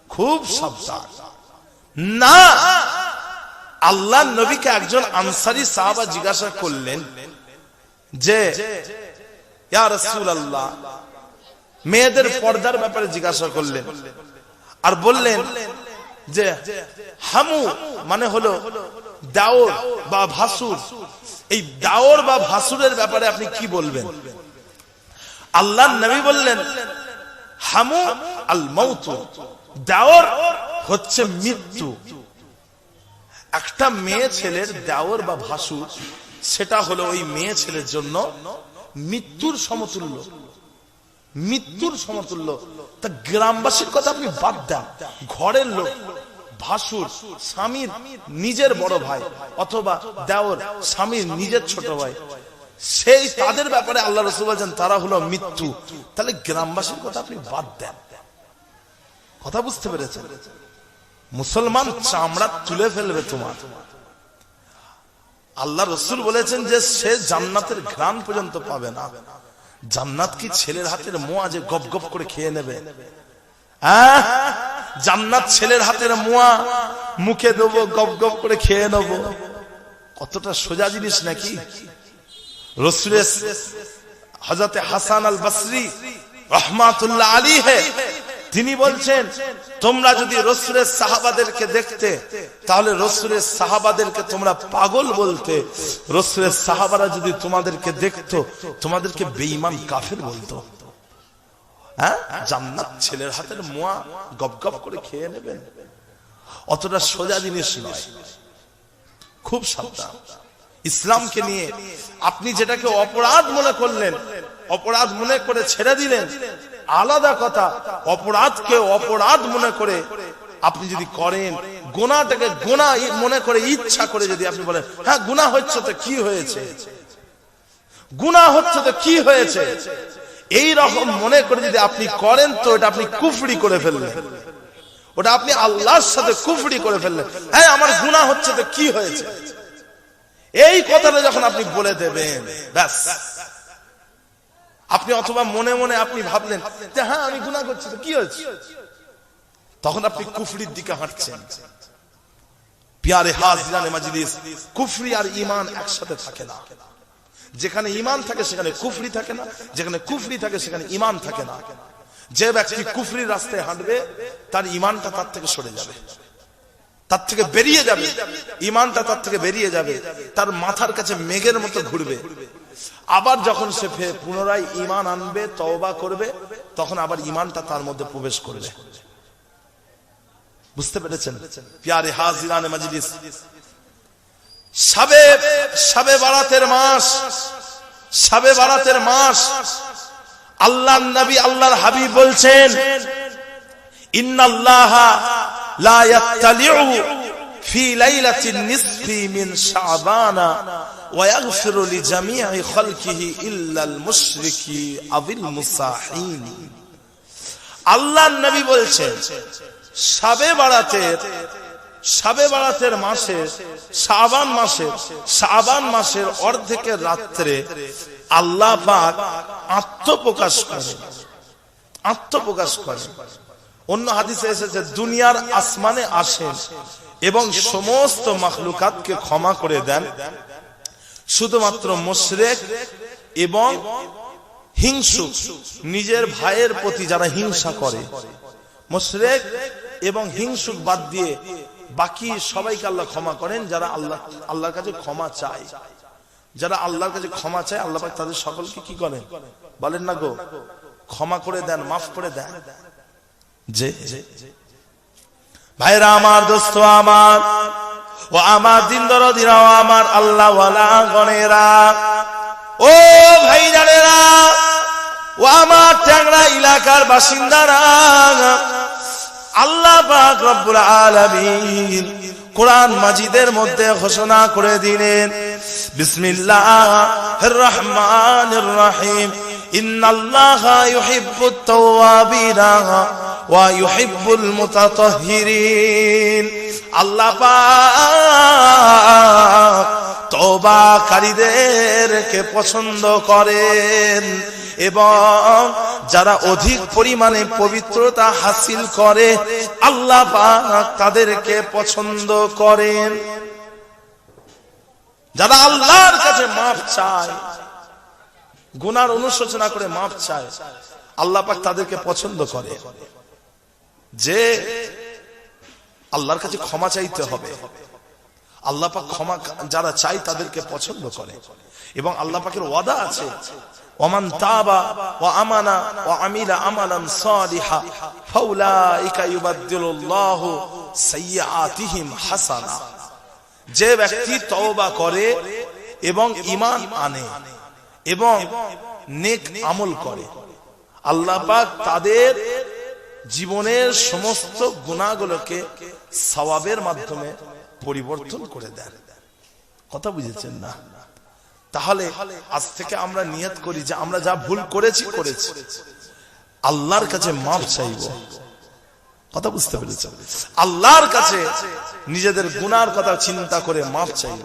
খুব সাবধান না। আল্লাহর নবীকে একজন আনসারী সাহাবা জিজ্ঞাসা করলেন যে, ইয়া রাসূলুল্লাহ, মেয়েদের পর্দার ব্যাপারে জিজ্ঞাসা করলেন, আর বললেন যে হামু মানে হলো দেওর বা ভাসুর, এই দেওর বা ভাসুরের ব্যাপারে আপনি কি বলবেন? আল্লাহর নবী বললেন, হামু আল মাউত, দেওর হচ্ছে মৃত্যু। একটা মেয়ে ছেলের দেওর বা ভাসুর, সেটা হলো ওই মেয়ে ছেলের জন্য মৃত্যুর সমতুল্য, মৃত্যুর সমতুল্য। তা গ্রামবাসীর কথা আপনি বাদ দেন, ঘরের লোক, ভাসুর স্বামীর নিজের বড় ভাই, অথবা দেওর স্বামীর নিজের ছোট ভাই, সেই তাদের ব্যাপারে আল্লাহ রাসূল বলেন তারা হলো মৃত্যু। তাহলে গ্রামবাসীর কথা আপনি বাদ দেন। কথা বুঝতে পেরেছেন? মুসলমান চামড়া তুলে ফেলবে তোমার। আল্লাহ রাসূল বলেছেন যে সে জান্নাতের ঘ্রাণ পর্যন্ত পাবে না। জান্নাত কি ছেলের হাতের মোয়া যে গপ গপ করে খেয়ে নেবে? জান্নাত ছেলের হাতের মোয়া, মুখে দেবো, গপ গপ করে খেয়ে নেবো। কতটা সোজা জিনিস নাকি? রসুলের হযরত হাসান আল বসরি রহমাতুল্লাহ আলাইহি তিনি বলছেন, তোমরা যদি রসুলের সাহাবাদেরকে দেখতে তাহলে রসুলের সাহাবাদেরকে তোমরা পাগল বলতে, রসুলের সাহাবারা যদি তোমাদেরকে দেখতো তোমাদেরকে বেঈমান কাফের বলতো। হ্যাঁ, জান্নাত ছেলের হাতের মোয়া, গপ গপ করে খেয়ে নেবেন, অতটা সোজা জিনিস নয়। খুব সাবধান। ইসলামকে নিয়ে আপনি যেটাকে অপরাধ মনে করলেন, অপরাধ মনে করে ছেড়ে দিলেন, আলাদা কথা। অপরাধকে অপরাধ মনে করে আপনি যদি করেন, গুনাহটাকে গুনাহ মনে করে ইচ্ছা করে যদি আপনি বলেন হ্যাঁ গুনাহ হচ্ছে তো কি হয়েছে, গুনাহ হচ্ছে তো কি হয়েছে, এই রকম মনে করে যদি আপনি করেন তো এটা আপনি কুফরি করে ফেললেন, ওটা আপনি আল্লাহর সাথে কুফরি করে ফেললেন। হ্যাঁ আমার গুনাহ হচ্ছে তো কি হয়েছে, এই কথাটা যখন আপনি বলে দেবেন ব্যাস, আপনি অথবা মনে মনে আপনি ভাবলেন যে হ্যাঁ আমি গুনাহ করছি তো কি হয়েছে, তখন আপনি কুফরির দিকে হাঁটছেন। প্যারে হাজিরানে মাজলিস, কুফরি আর ঈমান একসাথে থাকে না। যেখানে ঈমান থাকে সেখানে কুফরি থাকে না, যেখানে কুফরি থাকে সেখানে ঈমান থাকে না। যে ব্যক্তি কুফরির রাস্তায় হাঁটবে তার ঈমানটা তার থেকে সরে যাবে, তার থেকে বেরিয়ে যাবে, ঈমানটা তার থেকে বেরিয়ে যাবে, তার মাথার কাছে মেঘের মতো ঘুরবে। আবার যখন সে পুনরায় ঈমান আনবে, তওবা করবে, তখন আবার ঈমানটা তার মধ্যে প্রবেশ করবে। বুঝতে পেরেছেন? প্যারে হাজিরানে মাজলিস, শবে বারাতের মাস, শবে বারাতের মাস। আল্লাহর নবী আল্লাহর হাবিব বলছেন, ইন্নাল্লাহা লা ইয়াত্তালিউ ফি লাইলাতিন নিসফি মিন শাবানা ওয়া ইয়াগফিরু লিজামিই খালকিহি ইল্লাল মুশরিকি আবিল মুসাহিন। আল্লাহর নবী বলছেন শবে বারাতের মাসে, শাবান মাসের অর্ধেকের রাত্রে আল্লাহ পাক আত্মপ্রকাশ করেন। অন্য হাদিসে এসেছে দুনিয়ার আসমানে আসেন এবং সমস্ত মাখলুকাতকে ক্ষমা করে দেন, শুধুমাত্র মুশরিক এবং হিংসুক, নিজের ভাইয়ের প্রতি যারা হিংসা করে, মুশরিক এবং হিংসুক বাদ দিয়ে বাকি সবাইকে আল্লাহ ক্ষমা করেন। যারা আল্লাহর কাছে ক্ষমা চায়, যারা আল্লাহর কাছে ক্ষমা চায়, আল্লাহ পাক তাদের সকলকে কি করেন বলেন না গো, ক্ষমা করে দেন, মাফ করে দেন। যে ভাইরা আমার, দোস্ত আমার, ও আমার দিন দরদিরা, ও আমার আল্লাহ ওয়ালা গণেরা, ও ভাই জানেরা, ও আমার ট্যাংরা এলাকার বাসিন্দারা, আল্লাহ পাক রব্বুল আলামিন কোরআন মাজিদের মধ্যে ঘোষণা করে দিলেন, বিসমিল্লাহির রহমানির রহিম, ইন্নাল্লাহা ইউহিব্বুত তাওয়াবিনা ওয়া ইউহিব্বুল মুতাতাহহিরিন। আল্লাহ পাক তওবাকারীদেরকে পছন্দ করেন এবং যারা অধিক পরিমাণে পবিত্রতা হাসিল করে আল্লাহ পাক তাদেরকে পছন্দ করেন। যারা আল্লাহর কাছে মাফ চায়, গুনার অনুশোচনা করে মাফ চায়, আল্লাহ পাক তাদেরকে পছন্দ করে। যে আল্লাহর কাছে ক্ষমা চাইতে হবে, আল্লাহ পাক ক্ষমা যারা চায় তাদেরকে পছন্দ করে। এবং আল্লাহ পাকের ওয়াদা আছে, ওমান তাবা ওয়া আমানা ওয়া আমিলা আমালান সালিহা ফাউলাইকা ইউবাদদিলুল্লাহু সাইয়্যাতিহিম হাসানা। যে ব্যক্তি তওবা করে এবং ঈমান আনে এবং নেক আমল করে, আল্লাহ পাক তাদের জীবনের সমস্ত গুনাহগুলোকে সওয়াবের মাধ্যমে পরিবর্তন করে দেন। কথা বুঝেছেন না? তাহলে আজ থেকে আমরা নিয়ত করি যে আমরা যা ভুল করেছি আল্লাহর কাছে মাফ চাইব। কথা বুঝতে পেরেছেন? আল্লাহর কাছে নিজেদের গুনার কথা চিন্তা করে মাফ চাইব।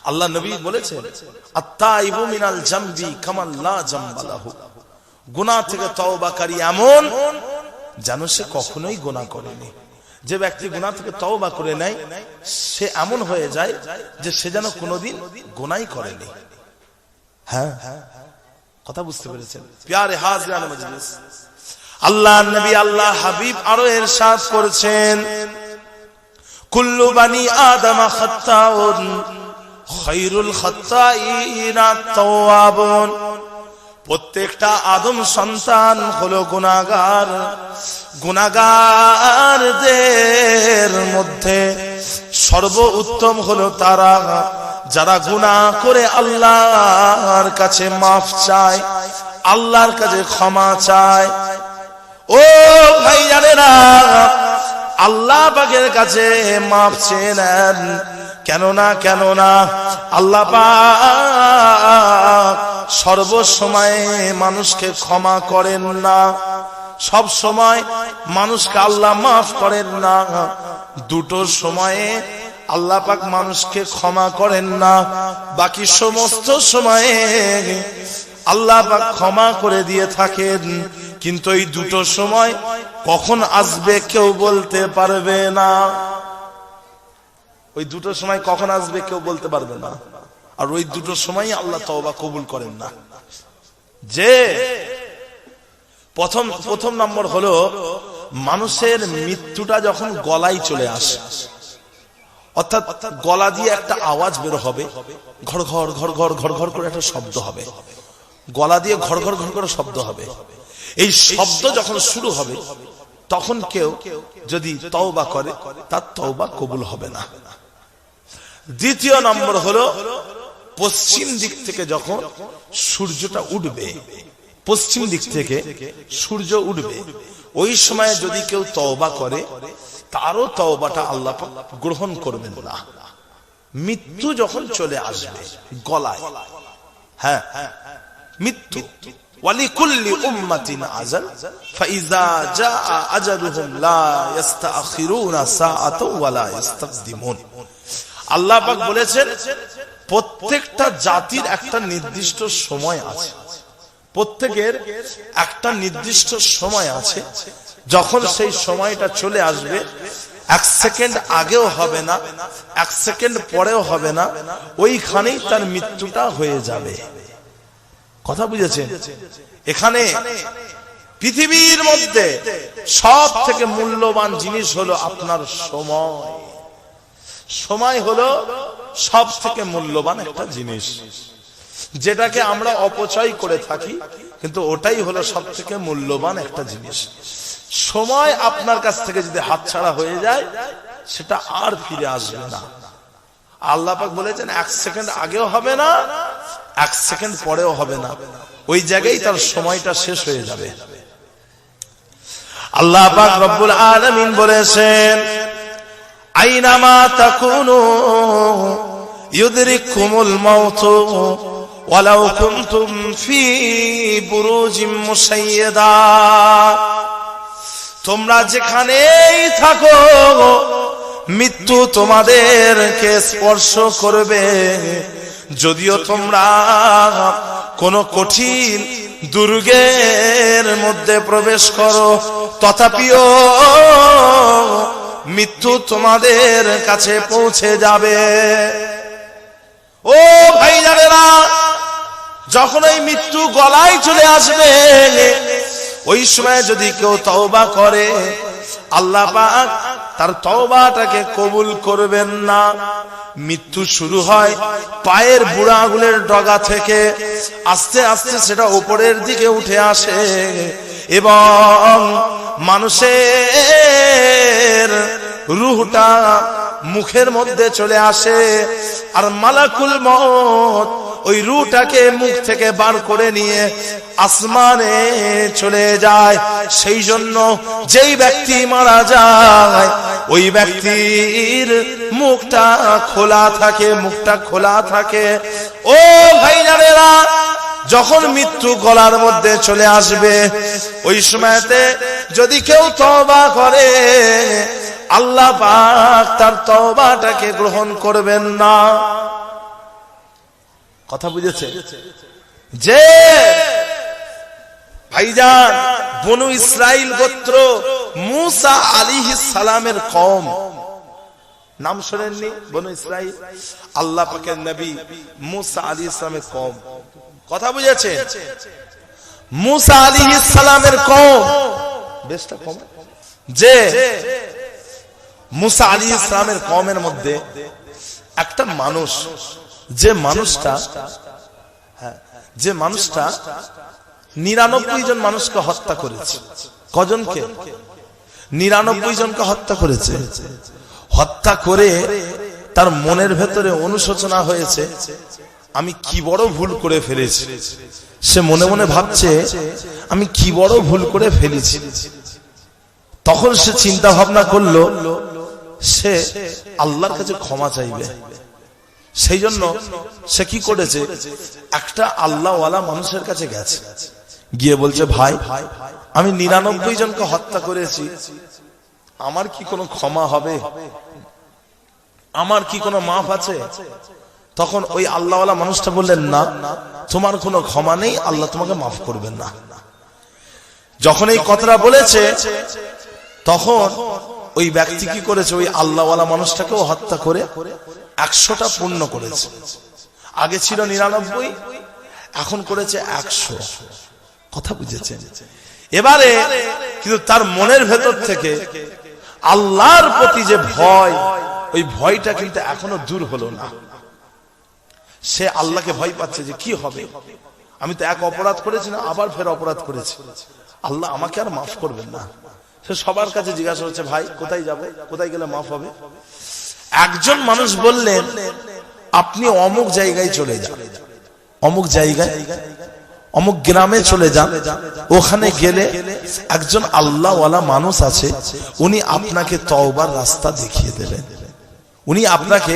আল্লাহ নবী বলেছেন, আত-তাইবু মিনাল জামবি কামান লা জামবা লাহু। গুনাহ থেকে তওবাকারী এমন যেন সে কখনোই গুনাহ করেনি। যে ব্যক্তি গুনাহ থেকে তওবা করে নেয় সে এমন হয়ে যায় যে সে যেন কোনোদিন গুনাহই করেনি। হ্যাঁ, কথা বুঝতে পেরেছেন? প্যারে হাজরান মজলিস, আল্লাহ নবী আল্লাহ হাবিব আরো ইরশাদ করেছেন, কুল্লু বানি আদম খাত্তাউন খায়রুল খাত্তাইনা তাওয়াবুন। প্রত্যেকটা আদম সন্তান হলো গুনাহগার, গুনাহগারদের মধ্যে সর্বোত্তম হলো তারা যারা গুনাহ করে আল্লাহর কাছে মাফ চায়, আল্লাহর কাছে ক্ষমা চায়। ও ভাই জানেরা, আল্লাহ পাকের কাছে মাফ চেয়ে নেন। কেননা আল্লাহ পাক সর্বসময় মানুষকে ক্ষমা করেন না, সব সময় মানুষকে আল্লাহ মাফ করেন না। দুটো সময়ে আল্লাহ পাক মানুষকে ক্ষমা করেন না, বাকি সমস্ত সময়ে আল্লাহ পাক ক্ষমা করে দিয়ে থাকেন। কিন্তু এই দুটো সময় কখন আসবে কেউ বলতে পারবে না। ওই দুটো সময় কখন আসবে কেউ বলতে পারবে না। আর ওই দুটো সময় আল্লাহ তওবা কবুল করেন না। যে প্রথম নম্বর হলো মানুষের মৃত্যুটা যখন গলায় চলে আসে, অর্থাৎ গলা দিয়ে একটা আওয়াজ বের হবে, ঘর ঘর ঘর ঘর ঘর ঘর করে একটা শব্দ হবে, গলা দিয়ে ঘর ঘর ঘর করে শব্দ হবে। এই শব্দ যখন শুরু হবে তখন কেউ যদি তওবা করে তার তওবা কবুল হবে না। দ্বিতীয় নম্বর হলো পশ্চিম দিক থেকে যখন সূর্যটা উঠবে, পশ্চিম দিক থেকে সূর্য উঠবে, ওই সময় যদি কেউ তওবা করে তারও তওবাটা আল্লাহ পাক গ্রহণ করবেন না। মৃত্যু যখন চলে আসবে গলায়, হ্যাঁ মৃত্যু, ওয়ালিকুল্লি উম্মাতিন আজাল ফাইজা জাআ আজালুহুম লা ইস্তাখিরুনা সাআতাও ওয়া লা ইস্তাকদিমুন। আল্লাহ পাক বলেছেন প্রত্যেকটা জাতির একটা নির্দিষ্ট সময় আছে, প্রত্যেকের একটা নির্দিষ্ট সময় আছে। যখন সেই সময়টা চলে আসবে, এক সেকেন্ড আগেও হবে না, এক সেকেন্ড পরেও হবে না, ওইখানেই তার মৃত্যুটা হয়ে যাবে। কথা বুঝেছেন? এখানে পৃথিবীর মধ্যে সব থেকে মূল্যবান জিনিস হলো আপনার সময়। সময় হলো সব থেকে মূল্যবান একটা জিনিস, যেটাকে আমরা অপচয় করে থাকি, কিন্তু ওটাই হলো সব থেকে মূল্যবান একটা জিনিস। সময় আপনার কাছ থেকে যদি হাতছাড়া হয়ে যায় সেটা আর ফিরে আসবে না। আল্লাহ পাক বলেছেন এক সেকেন্ড আগেও হবে না, এক সেকেন্ড পরেও হবে না, ওই জায়গায় তার সময়টা শেষ হয়ে যাবে। আল্লাহ পাক রব্বুল আলামিন বলেছেন, আইনামা তাকুনু ইউদরিকুমুল মাউতু ওয়ালাউ কুনতুম ফি বুরুজিম মুশাইয়াদা। তোমরা যেখানেই থাকো মৃত্যু তোমাদেরকে স্পর্শ করবে, যদিও তোমরা কোন কঠিন দুর্গের মধ্যে প্রবেশ করো, তথাপিও মৃত্যু তোমাদের কাছে পৌঁছে যাবে। ও ভাইজানেরা, যখন এই মৃত্যু গলায় চলে আসবে, ওই সময় যদি কেউ তওবা করে আল্লাহ পাক তার তওবাটাকে কবুল করবেন না। মৃত্যু শুরু হয় পায়ের বুড়া আঙুলের ডগা থেকে, আস্তে আস্তে সেটা উপরের দিকে উঠে আসে এবং মানুষের রূহটা মুখের মধ্যে চলে আসে, আর মালাকুল মউত ওই রূহটাকে মুখ থেকে বার করে নিয়ে আসমানে চলে যায়। সেই জন্য যেই ব্যক্তি মারা যায় ওই ব্যক্তির মুখটা খোলা থাকে, মুখটা খোলা থাকে। ও ভাইজানেরা, যখন মৃত্যু গলার মধ্যে চলে আসবে ওই সময়তে যদি কেউ তওবা করে আল্লাহ পাক তার তওবাটাকে গ্রহণ করবেন না। কথা বুঝেছে? যে ভাইজান বনু ইসরাইল গোত্র মুসা আলাইহিস সালামের কওম, নাম শুনেননি? বনু ইসরাইল, আল্লাহ পাকের নবী মুসা আলাইহিস সালামের কওম। কথা বুঝেছেন? মুসা আলাইহিস সালামের কওম বেশটা কম, যে মুসা আলাইহিস সালামের কওমের মধ্যে একটা মানুষ, যে মানুষটা 99 জন মানুষকে হত্যা করেছে। কজনকে? 99 জনকে হত্যা করেছে। হত্যা করে তার মনের ভেতরে অনুশোচনা হয়েছে, আমি কি বড় ভুল করে ফেলেছি। সে মনে মনে ভাবছে আমি কি বড় ভুল করে ফেলেছি। তখন সে চিন্তা ভাবনা করলো সে আল্লাহর কাছে ক্ষমা চাইবে। সেই জন্য সে কি করেছে, একটা আল্লাহওয়ালা মানুষের কাছে গেছে, গিয়ে বলছে ভাই আমি 99 জনকে হত্যা করেছি, আমার কি কোনো ক্ষমা হবে? আমার কি কোনো মাফ আছে? তখন ওই আল্লাহওয়ালা মানুষটা বললেন না, তোমার কোনো ক্ষমা নেই, আল্লাহ তোমাকে মাফ করবেন না। যখন এই কথাটা বলেছে তখন ওই ব্যক্তি কি করেছে, ওই আল্লাহওয়ালা মানুষটাকেও হত্যা করে 100টা পূর্ণ করেছে। আগে ছিল 99, এখন করেছে 100। কথা বুঝেছেন? এবারে কিন্তু তার মনের ভেতর থেকে আল্লাহর প্রতি যে ভয়, ওই ভয়টা কিন্তু এখনো দূর হলো না। সে আল্লাহকে ভয় পাচ্ছে যে কি হবে, আমি তো এক অপরাধ করেছি না, আবার ফের অপরাধ করেছি, আল্লাহ আমাকে আর মাফ করবেন না। সে সবার কাছে জিজ্ঞাসা করছে ভাই কোথায় যাবে, কোথায় গেলে মাফ হবে? একজন মানুষ বললেন আপনি অমুক জায়গায় চলে যান, অমুক জায়গায় অমুক গ্রামে চলে যান, ওখানে গেলে একজন আল্লাহওয়ালা মানুষ আছে, উনি আপনাকে তওবার রাস্তা দেখিয়ে দেবেন, উনি আপনাকে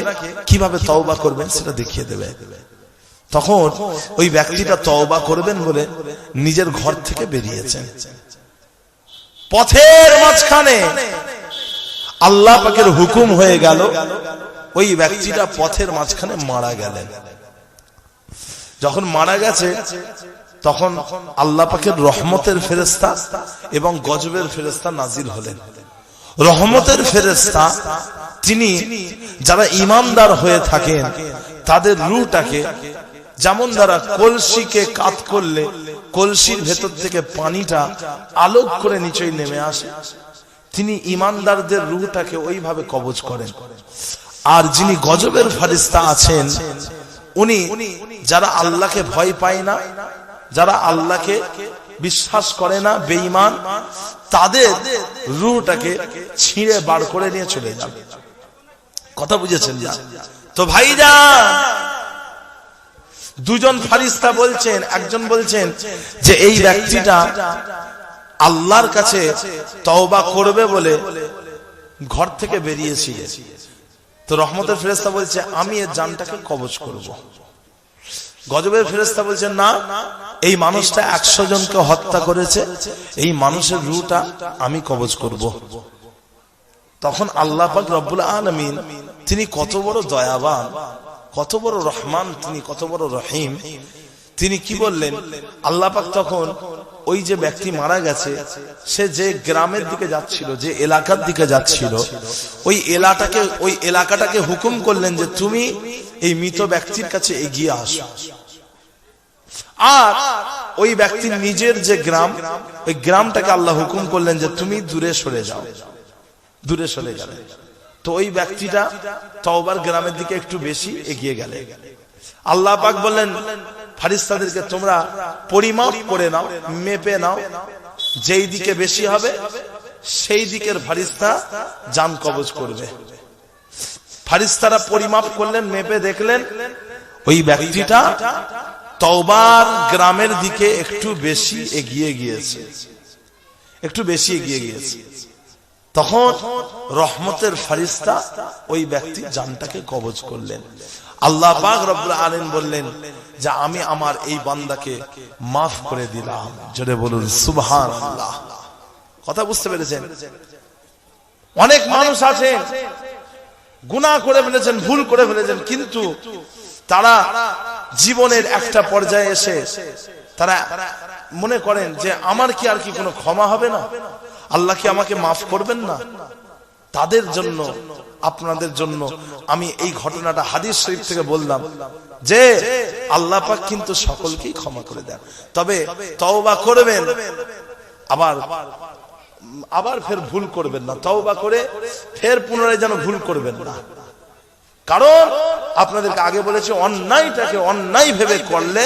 কিভাবে তওবা করবেন সেটা দেখিয়ে দেবে। তখন ওই ব্যক্তিটা তওবা করবেন বলে নিজের ঘর থেকে বেরিয়েছেন। পথের মাঝখানে আল্লাহ পাকের হুকুম হয়ে গেল, ওই ব্যক্তিটা পথের মাঝখানে মারা গেলেন। যখন মারা গেছে তখন আল্লাহ পাকের রহমতের ফেরেশতা এবং গজবের ফেরেশতা নাজিল হলেন। রহমতের ফেরেশতা তিনি যারা ঈমানদার হয়ে থাকেন তাদের রূহটাকে, যেমন দ্বারা কলসিকে কাত করলে কলসির ভেতর থেকে পানিটা আলোক করে নিচে নেমে আসে, তিনি ঈমানদারদের রূহটাকে ওইভাবে কবজ করেন। আর যিনি গজবের ফেরেশতা আছেন, উনি যারা আল্লাহকে ভয় পায় না, যারা আল্লাহকে বিশ্বাস করে না, বেঈমান, তাদের রূহটাকে ছিঁড়ে বার করে নিয়ে চলে যান। কথা বুঝেছেন না? তো ভাইজান, দুজন ফেরেশতা বলছেন, একজন বলছেন যে এই ব্যক্তিটা আল্লাহর কাছে তওবা করবে বলে ঘর থেকে বেরিয়েছিল, তো রহমতের ফেরেশতা বলছে আমি এর জানটাকে কবজ করব। গজবের ফেরেশতা বলছেন না, এই মানুষটা 100 জনকে হত্যা করেছে, এই মানুষের রূহটা আমি কবজ করব। তখন আল্লাহ পাক রব্বুল আলামিন তিনি কত বড় দয়াবান, কত বড় রহমান, তিনি কত বড় রহিম, তিনি কি বললেন, আল্লাহ পাক তখন ওই যে ব্যক্তি মারা গেছে সে যে গ্রামের দিকে যাচ্ছিল, যে এলাকার দিকে যাচ্ছিল, ওই এলাকাটাকে হুকুম করলেন যে তুমি এই মৃত ব্যক্তির কাছে এগিয়ে আসো। আর ওই ব্যক্তির নিজের যে গ্রাম, ওই গ্রামটাকে আল্লাহ হুকুম করলেন যে তুমি দূরে সরে যাও, দূরে সরে গেলে। তো ওই ব্যক্তিটা তওবার গ্রামের দিকে একটু বেশি এগিয়ে গেলে। আল্লাহ পাক বললেন ফেরেশতাদেরকে তোমরা পরিমাপ করে নাও, মেপে নাও, যেই দিকে বেশি হবে সেই দিকের ফেরেশতা জান কবজ করবে। ফেরেশতারা পরিমাপ করলেন, মেপে দেখলেন ওই ব্যক্তিটা তওবার গ্রামের দিকে একটু বেশি এগিয়ে গিয়েছে, একটু বেশি এগিয়ে গিয়েছে। তখন রহমতের ফেরেশতা ওই ব্যক্তির জানটাকে কবজ করলেন। আল্লাহ পাক রব্বুল আলামিন বললেন যে আমি আমার এই বান্দাকে মাফ করে দিলাম। জোরে বলুন সুবহানাল্লাহ। কথা বুঝতে পেরেছেন? অনেক মানুষ আছে গুনাহ করে ফেলেছেন, ভুল করে ফেলেছেন, কিন্তু তারা জীবনের একটা পর্যায়ে এসে তারা মনে করেন যে আমার কি আর কি কোনো ক্ষমা হবে না, আল্লাহ কি আমাকে মাফ করবেন না, তাদের জন্য আপনাদের জন্য আমি এই ঘটনাটা হাদিস শরীফ থেকে বললাম যে আল্লাহ পাক কিন্তু সকলকেই ক্ষমা করে দেন। তবে তওবা করবেন, আবার ফের ভুল করবেন না, তওবা করে ফের পুনরায় যেন ভুল করবেন না। কারণ আপনাদেরকে আগে বলেছি, অন্যায়টাকে অন্যায় ভেবে করলে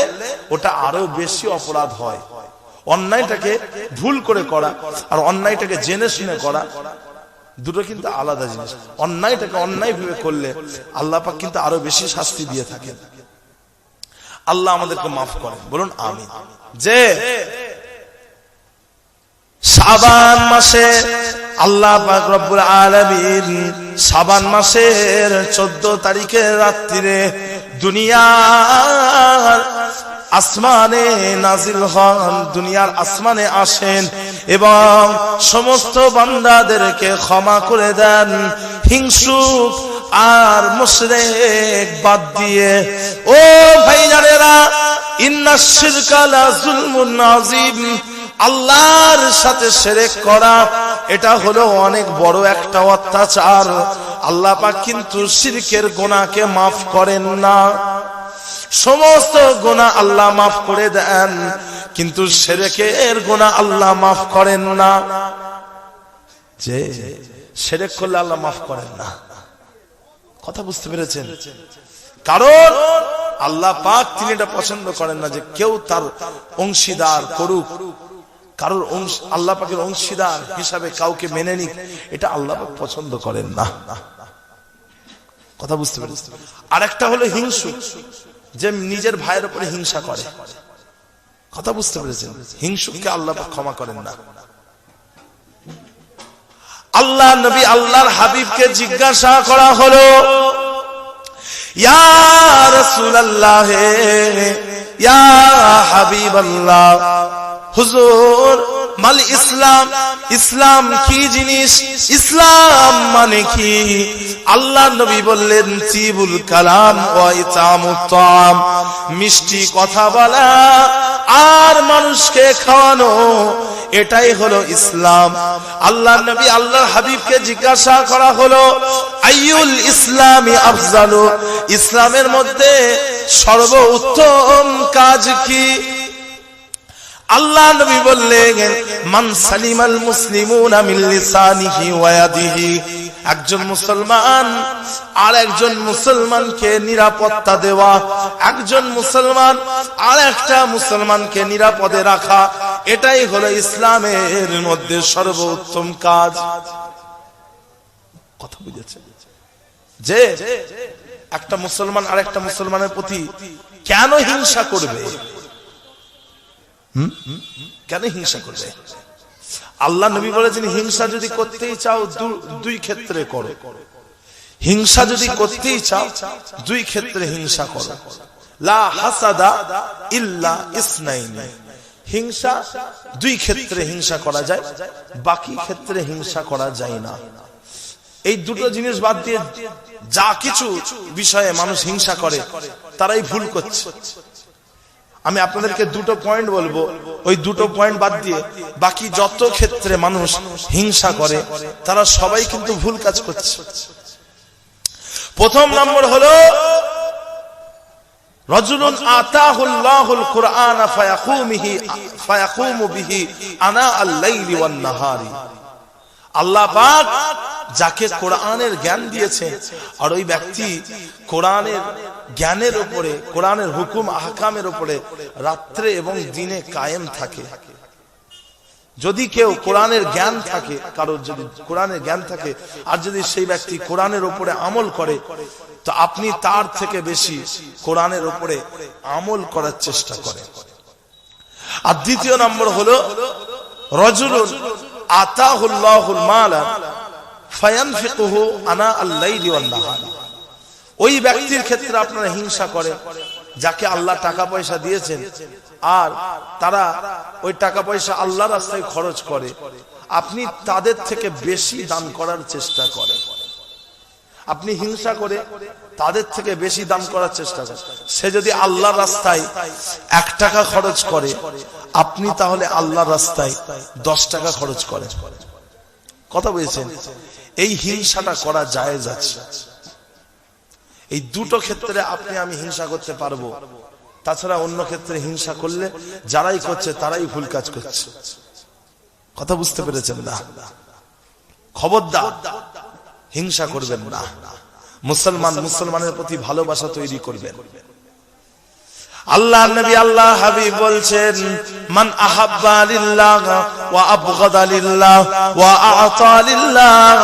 ওটা আরো বেশি অপরাধ হয়। অন্যায়টাকে ভুল করে করা আর অন্যায়টাকে জেনে শুনে করা দুটো কিন্তু আলাদা জিনিস। অন্যায়টাকে অন্যায় ভেবে করলে আল্লাহ পাক কিন্তু আরো বেশি শাস্তি দিয়ে থাকেন। আল্লাহ আমাদেরকে মাফ করেন, বলুন আমিন। যে শাবান মাসে আল্লাহ পাক রব্বুল আলামিন শাবান মাসের 14 তারিখে রাত্রিরে দুনিয়ার আসমানে নাজিল হন, দুনিয়ার আসমানে আসেন এবং সমস্ত বান্দাদেরকে ক্ষমা করে দেন, হিংসুক আর মুশরিক বাদ দিয়ে। ও ভাইজানেরা, ইন্নাশ শিরকা লা যুলমুন আযীম, আল্লাহর সাথে শিরক করা এটা হলো অনেক বড় একটা অত্যাচার। আল্লাহ পাক কিন্তু শিরকের গুনাহকে মাফ করেন না। সমস্ত গুনাহ আল্লাহ মাফ করে দেন, কিন্তু শিরকের গুনাহ আল্লাহ মাফ করেন না। যে শিরক করলে আল্লাহ মাফ করেন না, কথা বুঝতে পেরেছেন? কারণ আল্লাহ পাক তিনি এটা পছন্দ করেন না যে কেউ তার অংশীদার করুক, কারোর আল্লাহ পাকের অংশীদার হিসাবে কাউকে মেনে নিক, এটা আল্লাহ পাক পছন্দ করেন না। কথা বুঝতে পেরেছেন? আরেকটা হলো হিংসুক, যে নিজের ভাইয়ের উপরে হিংসা করে। কথা বুঝতে পেরেছেন? হিংসুককে আল্লাহ পাক ক্ষমা করেন না। আল্লাহ নবী আল্লাহর হাবিবকে জিজ্ঞাসা করা হলো, ইয়া রাসূলুল্লাহ, ইয়া হাবিবাল্লাহ, হুজুর মাল ইসলাম, ইসলাম কি জিনিস, ইসলাম মানে কি? আল্লাহ নবী বললেন, তিবুল কালাম ওয়া ইতামুত তাআম, মিষ্টি কথা বলা আর মানুষকে খাওয়ানো, এটাই হলো ইসলাম। আল্লাহ নবী আল্লাহর হাবিবকে জিজ্ঞাসা করা হলো, আইয়ুল ইসলামি আফজালু, ইসলামের মধ্যে সর্বোত্তম কাজ কি? আল্লাহ নবী বললেন, মান সালিমাল মুসলিমুনা মিন লিসানিহি ওয়া ইয়াদিহি, একজন মুসলমান আর একজন মুসলমানকে নিরাপত্তা দেওয়া, একজন মুসলমান আর একটা মুসলমানকে নিরাপদে রাখা, এটাই হলো ইসলামের মধ্যে সর্বোত্তম কাজ। কথা বুঝেছেন? যে একটা মুসলমান আর একটা মুসলমানের প্রতি কেন হিংসা করবে? কেন হিংসা করবে? আল্লাহ নবী বলেছেন, হিংসা যদি করতেই চাও দুই ক্ষেত্রে করো। হিংসা যদি করতেই চাও দুই ক্ষেত্রে হিংসা করো। লা হাসাদা ইল্লা ইসনাইনি, হিংসা দুই ক্ষেত্রে হিংসা করা যায়, বাকি ক্ষেত্রে হিংসা করা যায় না। এই দুটো জিনিস বাদ দিয়ে যা কিছু বিষয়ে মানুষ হিংসা করে তারাই ভুল করছে। আমি আপনাদেরকে দুটো পয়েন্ট বলবো, ওই দুটো পয়েন্ট বাদ দিয়ে বাকি যত ক্ষেত্রে মানুষ হিংসা করে তারা সবাই কিন্তু ভুল কাজ করছে। প্রথম নম্বর হলো, রাজুলুন আতাহুল্লাহুল কুরআন ফায়াকুমু বিহি আনা আল-লাইলি ওয়ান নাহারি, আল্লাহ পাক যাকে কোরআনের জ্ঞান দিয়েছেন আর ওই ব্যক্তি কোরআনের জ্ঞানের উপরে, কোরআনের হুকুম আহকামের উপরে রাত্রে এবং দিনে কায়েম থাকে। যদি কেউ কোরআনের জ্ঞান থাকে, কারোর যদি কোরআনের জ্ঞান থাকে আর যদি সেই ব্যক্তি কোরআনের উপরে আমল করে, তো আপনি তার থেকে বেশি কোরআনের উপরে আমল করার চেষ্টা করেন। আর দ্বিতীয় নম্বর হলো, রাজুলুন আতাহুল্লাহুল মালা ফায়ানফিকুহু আনা আল-লাইলি ওয়ান নাহার, ওই ব্যক্তির ক্ষেত্রে আপনারা হিংসা করেন যাকে আল্লাহ টাকা পয়সা দিয়েছেন আর তারা ওই টাকা পয়সা আল্লাহর রাস্তায় খরচ করে, আপনি তাদের থেকে বেশি দান করার চেষ্টা করেন। আপনি হিংসা করে তাদের থেকে বেশি দান করার চেষ্টা করেন। সে যদি আল্লাহর রাস্তায় 1 টাকা খরচ করে, আপনি তাহলে আল্লাহর রাস্তায় 10 টাকা খরচ করেন। কথা বুঝেছেন? এই হিংসাটা করা জায়েজ আছে। এই দুটো ক্ষেত্রে আপনি আমি হিংসা করতে পারবো, তাছাড়া অন্য ক্ষেত্রে হিংসা করলে যারাই করছে তারাই ভুল কাজ করছে। কথা বুঝতে পেরেছেন না? খবরদার হিংসা করবেন না। মুসলমানের প্রতি ভালোবাসা তৈরি করবেন। আল্লাহ নবী আল্লাহ হাবিব বলছেন, মান আহাব্বা লিল্লাহ ওয়া আবগাদা লিল্লাহ ওয়া আ'তা লিল্লাহ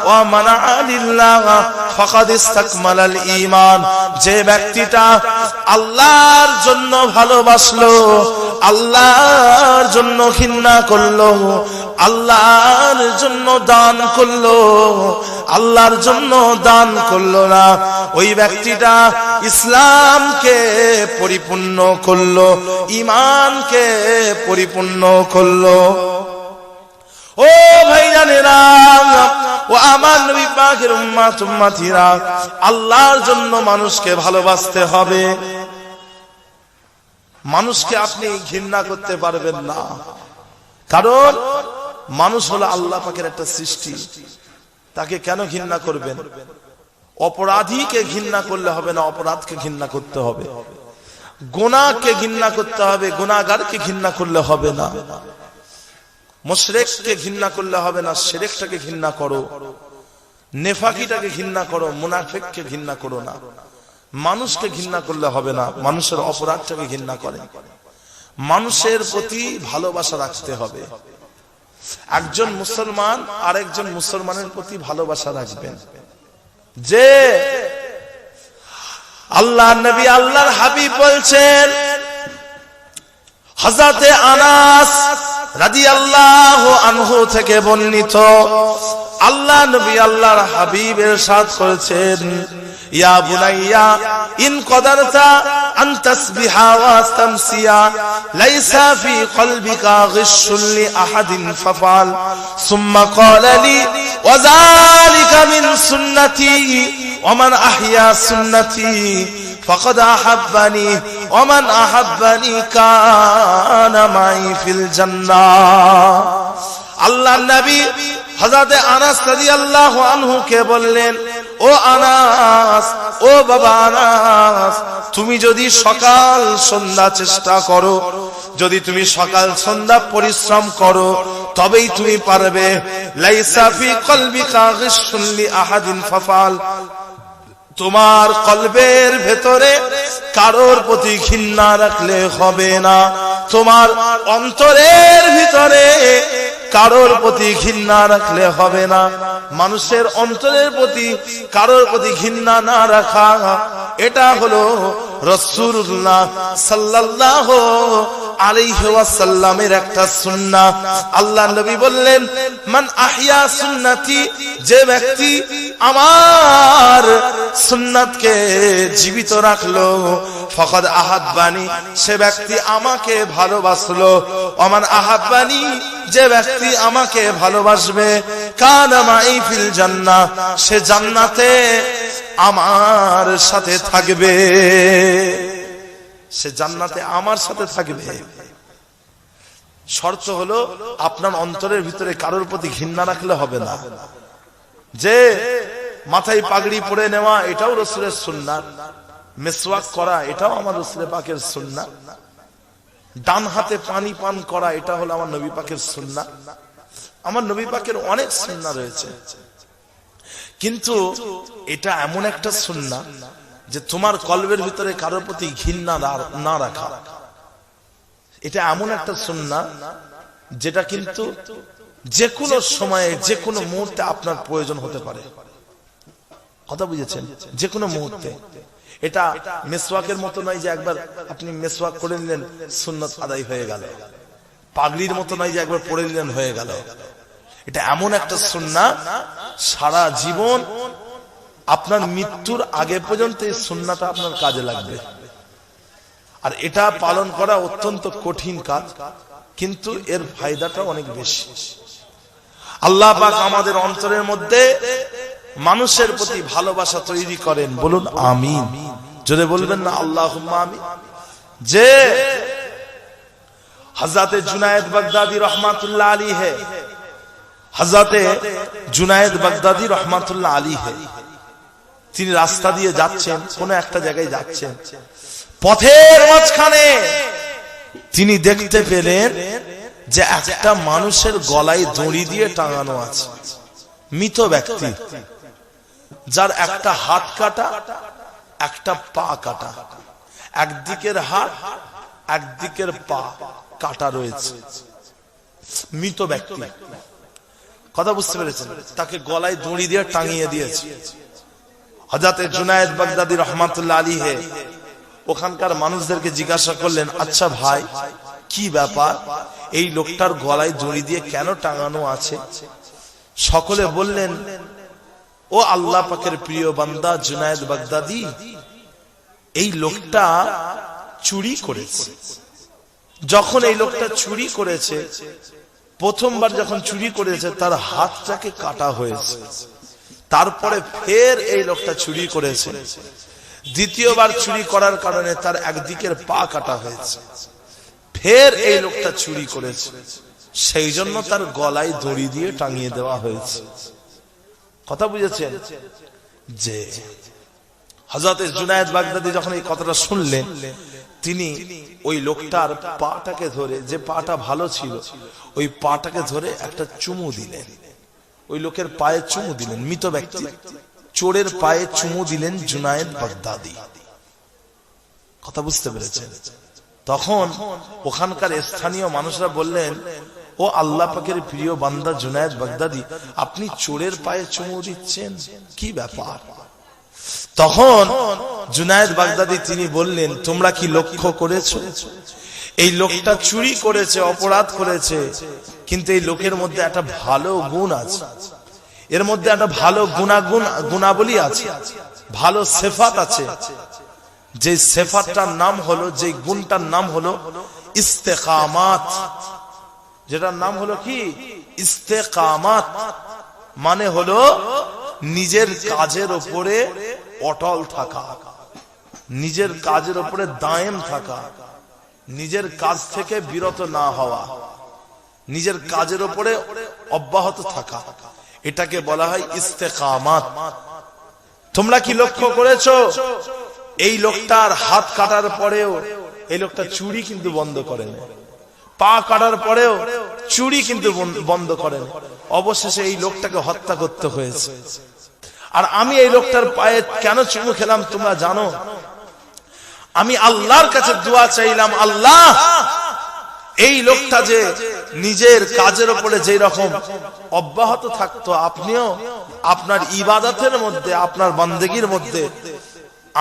ওয়া মানা'a লিল্লাহ ফাকাদ ইসতাকমালাল ঈমান। যে ব্যক্তিটা আল্লাহর জন্য ভালোবাসলো, আল্লাহর জন্য ঘৃণা করলো, আল্লাহর জন্য দান করলো, আল্লাহর জন্য দান করলো না, ওই ব্যক্তিটা ইসলামকে পরিপূর্ণ করলো, ঈমানকে পরিপূর্ণ করলো। ও ভাইজানেরা, ও আমার নবী পাকের উম্মতিরা, আল্লাহর জন্য মানুষকে ভালোবাসতে হবে। মানুষকে আপনি ঘৃণা করতে পারবেন না, কারণ মানুষ হলো আল্লাহ পাকের একটা সৃষ্টি। তাকে কেন ঘৃণা করবেন? অপরাধীকে ঘৃণা করলে হবে না, অপরাধকে ঘৃণা করতে হবে। গুনাহকে ঘৃণা করতে হবে, গুনাহগারকে ঘৃণা করলে হবে না। মুশরিককে ঘৃণা করলে হবে না, শিরকটাকে ঘৃণা করো। নেফাকিটাকে ঘৃণা করো, মুনাফিককে ঘৃণা করো না। মানুষকে ঘৃণা করলে হবে না, মানুষের অপরাধটাকে ঘৃণা করে। মানুষের প্রতি ভালোবাসা রাখতে হবে। একজন মুসলমান আরেকজন মুসলমানের প্রতি ভালোবাসা রাখবেন। যে আল্লাহ নবী আল্লাহর হাবিব বলছেন, হযরতে আনাস রাদিয়াল্লাহু আনহু থেকে বর্ণিত, আল্লাহ নবী আল্লাহর হাবিব ইরশাদ করেছেন, ইয়া বুনাইয়া ইন কদারতা আন তাসবিহা ওয়া তামসিয়া লাইসা ফি কলবিকা গিশুল লি আহাদিন ফাফাল সুম্মা ক্বালা লি ওয়া যালিকা মিন সুন্নতি ওয়া মান আহইয়া সুন্নতি ফাকাদ আহাব্বানি ওয়া মান আহাব্বানি কানা মাই ফিল জান্নাহ। আল্লাহর নবী হযরত আনাস রাদিয়াল্লাহু আনহু কে বললেন, ও আনাস, ও বাবা আনাস, তুমি যদি সকাল সন্ধ্যা চেষ্টা করো, যদি তুমি সকাল সন্ধ্যা পরিশ্রম করো, তবেই তুমি পারবে। লাইসা ফি কলবিকা গিশুল লি আহাদিন ফাফাল, তোমার কলবের ভেতরে কারোর প্রতি ঘৃণা রাখলে হবে না। তোমার অন্তরের ভিতরে কারোর প্রতি ঘৃণা রাখলে হবে না। মানুষের অন্তরের প্রতি কারোর প্রতি ঘৃণা না রাখা, এটা হলো রাসূলুল্লাহ সাল্লাল্লাহু আলাইহি ওয়াসাল্লামের একটা সুন্নাহ। আল্লাহ নবী বললেন, মান আহইয়া সুন্নতি, যে ব্যক্তি আমার সুন্নাতকে জীবিত রাখলো, ফাকাদ আহাব্বানি, সে ব্যক্তি আমাকে ভালোবাসলো। ওমান আহাব্বানি, যে ব্যক্তি আমাকে ভালোবাসবে, কানা মাই ফিল জান্নাহ, সে জান্নাতে আমার সাথে থাকবে। সে জান্নাতে আমার সাথে থাকবে। শর্ত হলো আপনার অন্তরের ভিতরে কারোর প্রতি ঘৃণা রাখলে হবে না। যে মাথায় পাগড়ি পরে নেওয়া, এটাও রাসূলের সুন্নাত। মিসওয়াক করা, এটাও আমার রাসূল পাকের সুন্নাত। ডান হাতে পানি পান করা, এটা হলো আমার নবী পাকের সুন্নাত। আমার নবী পাকের অনেক সুন্নাত রয়েছে, কিন্তু এটা এমন একটা সুন্নাত যে তোমার কলবের ভিতরে কারোর প্রতি ঘৃণা না রাখা। এটা এমন একটা সুন্নাত যেটা কিন্তু যে কোনো সময়ে যে কোনো মুহূর্তে আপনার প্রয়োজন হতে পারে। কথা বুঝেছেন? যে কোনো মুহূর্তে। এটা মিসওয়াকের মতো নয় যে একবার আপনি মিসওয়াক করে নিলেন, সুন্নাত আদায় হয়ে গেল। পাগড়ির মতো নয় যে একবার পড়ে নিলেন, হয়ে গেল। এটা এমন একটা সুন্নাত, সারা জীবন আপনার মৃত্যুর আগে পর্যন্ত এই সুন্নাতটা আপনার কাজে লাগবে। আর এটা পালন করা অত্যন্ত কঠিন কাজ, কিন্তু এর ফায়দাটা অনেক বেশি। আল্লাহ পাক আমাদের অন্তরের মধ্যে মানুষের প্রতি ভালোবাসা তৈরি করেন। বলুন আমিন, জোরে বলবেন না আল্লাহুম্মা আমিন। যে হযরত জুনায়েদ বাগদাদি রহমাতুল্লাহ আলাইহি, হযরত জুনায়েদ বাগদাদি রহমাতুল্লাহ আলাইহি, তিনি রাস্তা দিয়ে যাচ্ছেন, কোন একটা জায়গায় যাচ্ছেন, পথের মাঝখানে তিনি দেখতে পেলেন যে একটা মানুষের গলায় দড়ি দিয়ে টাঙানো আছে, মৃত ব্যক্তি, যার একটা হাত কাটা, একটা পা কাটা, একদিকের হাত একদিকের পা কাটা রয়েছে, মৃত ব্যক্তি। কথা বুঝতে পেরেছেন? তাকে গলায় দড়ি দিয়ে টাঙিয়ে দিয়েছে। হযরত জুনায়েদ বাগদাদি রহমাতুল্লাহ আলাইহি ওখানকার মানুষদেরকে জিজ্ঞাসা করলেন, আচ্ছা ভাই, কি ব্যাপার, এই লোকটার গলায় দড়ি দিয়ে কেন টাঙানো আছে? সকলে বললেন, ও আল্লাহ পাকের প্রিয় বান্দা জুনায়েদ বাগদাদি, এই লোকটা চুরি করেছে। যখন এই লোকটা চুরি করেছে, প্রথমবার যখন চুরি করেছে তার হাতটাকে কাটা হয়েছে, তারপরে ফের এই লোকটা চুরি করেছে, দ্বিতীয়বার চুরি করার কারণে তার একদিকের পা কাটা হয়েছে, ফের এই লোকটা চুরি করেছে, সেই জন্য তার গলায় দড়ি দিয়ে টাঙিয়ে দেওয়া হয়েছে। কথা বুঝেছেন? যে হযরত জুনায়েদ বাগদাদি যখন এই কথাটা শুনলেন, তিনি ওই লোকটার পাটাকে ধরে, যে পাটা ভালো ছিল, ওই পাটাকে ধরে একটা চুমু দিলেন, ওই লোকের পায়ে চুমু দিলেন, মৃত ব্যক্তি চোরের পায়ে চুমু দিলেন জুনায়েদ বাগদাদি। কথা বুঝতে পেরেছেন? তখন ওখানকার স্থানীয় মানুষরা বললেন, ও আল্লাহ পাকের প্রিয় বান্দা জুনায়েদ বাগদাদি, আপনি চোরের পায়ে চুমু দিচ্ছেন, কি ব্যাপার? তখন জুনায়েদ বাগদাদি তিনি বললেন, তোমরা কি লক্ষ্য করেছো, এই লোকটা চুরি করেছে, অপরাধ করেছে, কিন্তু এই লোকের মধ্যে একটা ভালো গুণ আছে, এর মধ্যে একটা ভালো গুণাবলী আছে, ভালো সিফাত আছে, যে সিফাতটার নাম হলো, যে গুণটার নাম হলো ইস্তেকামাত, যেটার নাম হলো কি ইস্তেকামাত, মানে হলো নিজের কাজের উপরে অটল থাকা, নিজের কাজের উপরে দায়েম থাকা, নিজের কাজ থেকে বিরত না হওয়া, নিজের কাজের উপরে অব্যাহত থাকা, এটাকে বলা হয় ইস্তেকামাত। তোমরা কি লক্ষ্য করেছো, এই লোকটার হাত কাটার পরেও এই লোকটা চুরি কিন্তু বন্ধ করেন, পা কাটার পরেও চুরি কিন্তু বন্ধ করেন, অবশেষে এই লোকটাকে হত্যা করতে হয়েছে। আর আমি এই লোকটার পায়ে কেন চুমু খেলাম তোমরা জানো? আমি আল্লাহর কাছে দোয়া চাইলাম, আল্লাহ, এই লোকটা যে নিজের কাজের উপরে যে রকম অব্যাহত থাকতো, আপনিও আপনার ইবাদতের মধ্যে, আপনার বান্দেগীর মধ্যে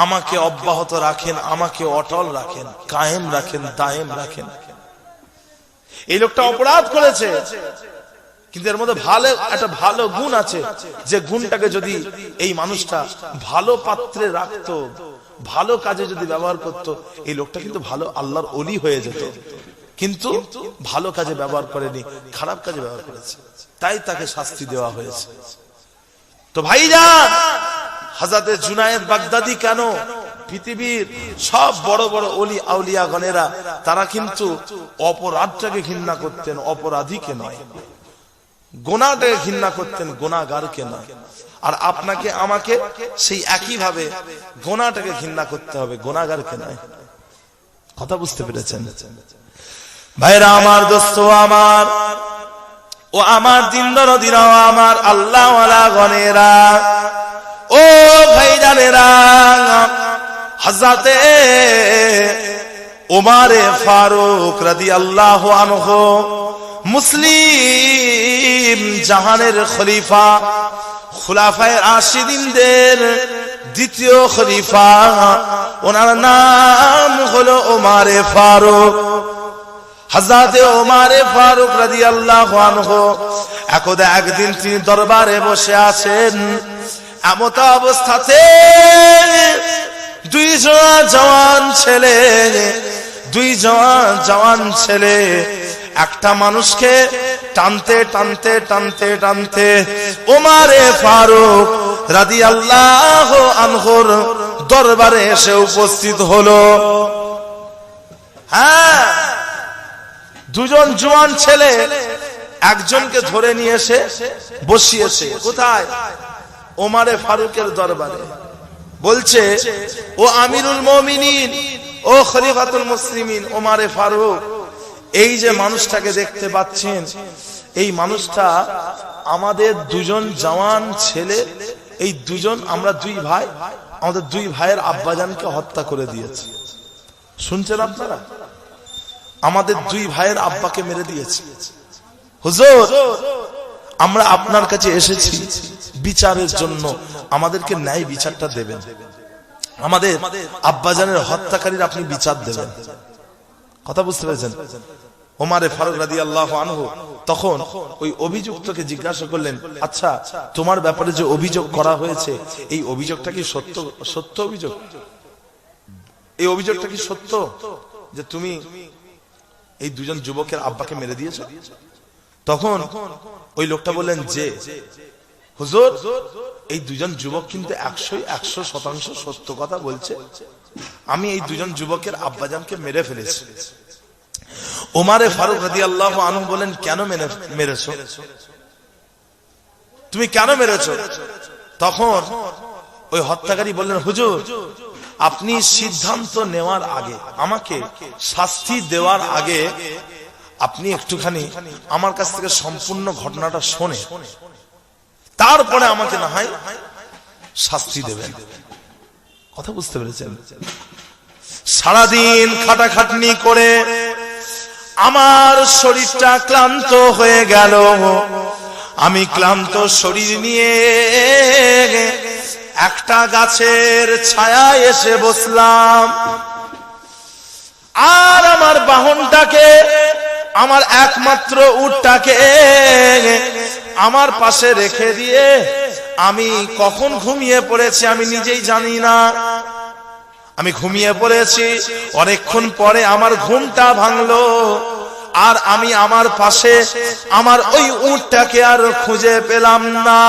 আমাকে অব্যাহত রাখেন, আমাকে অটল রাখেন, কায়েম রাখেন, দায়েম রাখেন। এই লোকটা অপরাধ করেছে, কিন্তু এর মধ্যে ভালো একটা ভালো গুণ আছে, যে গুণটাকে যদি এই মানুষটা ভালো পাত্রে রাখতো, ভালো কাজে যদি ব্যবহার করত, এই লোকটা কিন্তু ভালো আল্লাহর ওলি হয়ে যেত, কিন্তু ভালো কাজে ব্যবহার করেনি, খারাপ কাজে ব্যবহার করেছে, তাই তাকে শাস্তি দেওয়া হয়েছে। তো ভাইজান, হযরত জুনায়েদ বাগদাদি কেন, পৃথিবীর সব বড় বড় ওলি আউলিয়া গণেরা তারা কিন্তু অপরাধটাকে ঘৃণা করতেন, অপরাধীকে নয়, গুনাহটাকে ঘৃণা করতেন, গুনাহগারকে নয়। আর আপনাকে আমাকে সেই একই ভাবে গুনাহটাকে ঘৃণা করতে হবে, গুনাহগারকে নয়। কথা বুঝতে পেরেছেন ভাইরা আমার, দোস্ত আমার, ও আমার দিনদার দিনাও আমার আল্লাহ ওয়ালা গণেরা, ও ভাইজানেরা, হযরতে ওমরে ফারুক রাদিয়াল্লাহু আনহু, মুসলিম জাহানের খলিফা, খুলাফায়ে রাশিদিনদের দ্বিতীয় খলিফা, ওনার নাম হলো ওমরে ফারুক। হযরতে ওমরে ফারুক রাদিয়াল্লাহু আনহু একদা একদিন তিনি দরবারে বসে আছেন, এমত অবস্থাতে দুই জওয়ান ছেলে একটা মানুষকে টানতে টানতে টানতে টানতে ওমরে ফারুক রাদিয়াল্লাহু আনহুর দরবারে এসে উপস্থিত হলো। হ্যাঁ, দুজন জওয়ান ছেলে একজনকে ধরে নিয়ে এসে বসিয়েছে কোথায়? ওমরে ফারুকের দরবারে। বলছে, ও আমিরুল মুমিনিন, ও খলিফাতুল মুসলিমিন ওমরে ফারুক, এই যে মানুষটাকে দেখতে পাচ্ছেন, এই মানুষটা আমাদের দুজন জওয়ান ছেলে, এই দুজন, আমরা দুই ভাই, আমাদের দুই ভাইয়ের আব্বাজানকে হত্যা করে দিয়েছে। শুনছেন আপনারা? আমাদের দুই ভাইয়ের আব্বাকে মেরে দিয়েছে। হুজুর, আমরা আপনার কাছে এসেছি বিচারের জন্য, আমাদেরকে ন্যায় বিচারটা দেবেন, আমাদের আব্বাজানের হত্যাকারীর আপনি বিচার দেবেন। কথা বুঝতে পেরেছেন? ওমরে ফারুক রাদিয়াল্লাহু আনহু তখন ওই অভিযুক্তকে জিজ্ঞাসা করলেন, আচ্ছা, তোমার ব্যাপারে যে অভিযোগ করা হয়েছে, এই অভিযোগটা কি সত্য অভিযোগ? এই অভিযোগটা কি সত্য যে তুমি এই দুজন যুবকের আব্বাকে মেরে দিয়েছো? তখন ওই লোকটা বললেন যে, হুজুর, এই দুজন যুবক কিন্তু 100% সত্য কথা বলছে, আমি এই দুজন যুবকের আব্বাজানকে মেরে ফেলেছি। ওমরে ফারুক রাদিয়াল্লাহু আনহু বলেন, কেন মেরেছো? তুমি কেন মেরেছো? তখন ওই হত্যাকারী বললেন, হুজুর, আপনি সিদ্ধান্ত নেওয়ার আগে, আমাকে শাস্তি দেওয়ার আগে আপনি একটুখানি আমার কাছ থেকে সম্পূর্ণ ঘটনাটা শুনে তারপরে আমাকে না হয় শাস্তি দেবেন। কথা বুঝতে পেরেছেন? সারাদিন খাটাখাটনি করে আমার শরীরটা ক্লান্ত হয়ে গেল। আমি ক্লান্ত শরীর নিয়ে একটা গাছের ছায়ায় এসে বসলাম, আর আমার বাহনটাকে, আমার একমাত্র উটটাকে আমার পাশে রেখে দিয়ে আমি কখন ঘুমিয়ে পড়েছি আমি নিজেই জানি না। আমি ঘুমিয়ে পড়েছি, অনেকক্ষণ পরে আমার ঘুমটা ভাঙলো, আর আমি আমার পাশে আমার ওই উটটাকে আর খুঁজে পেলাম না।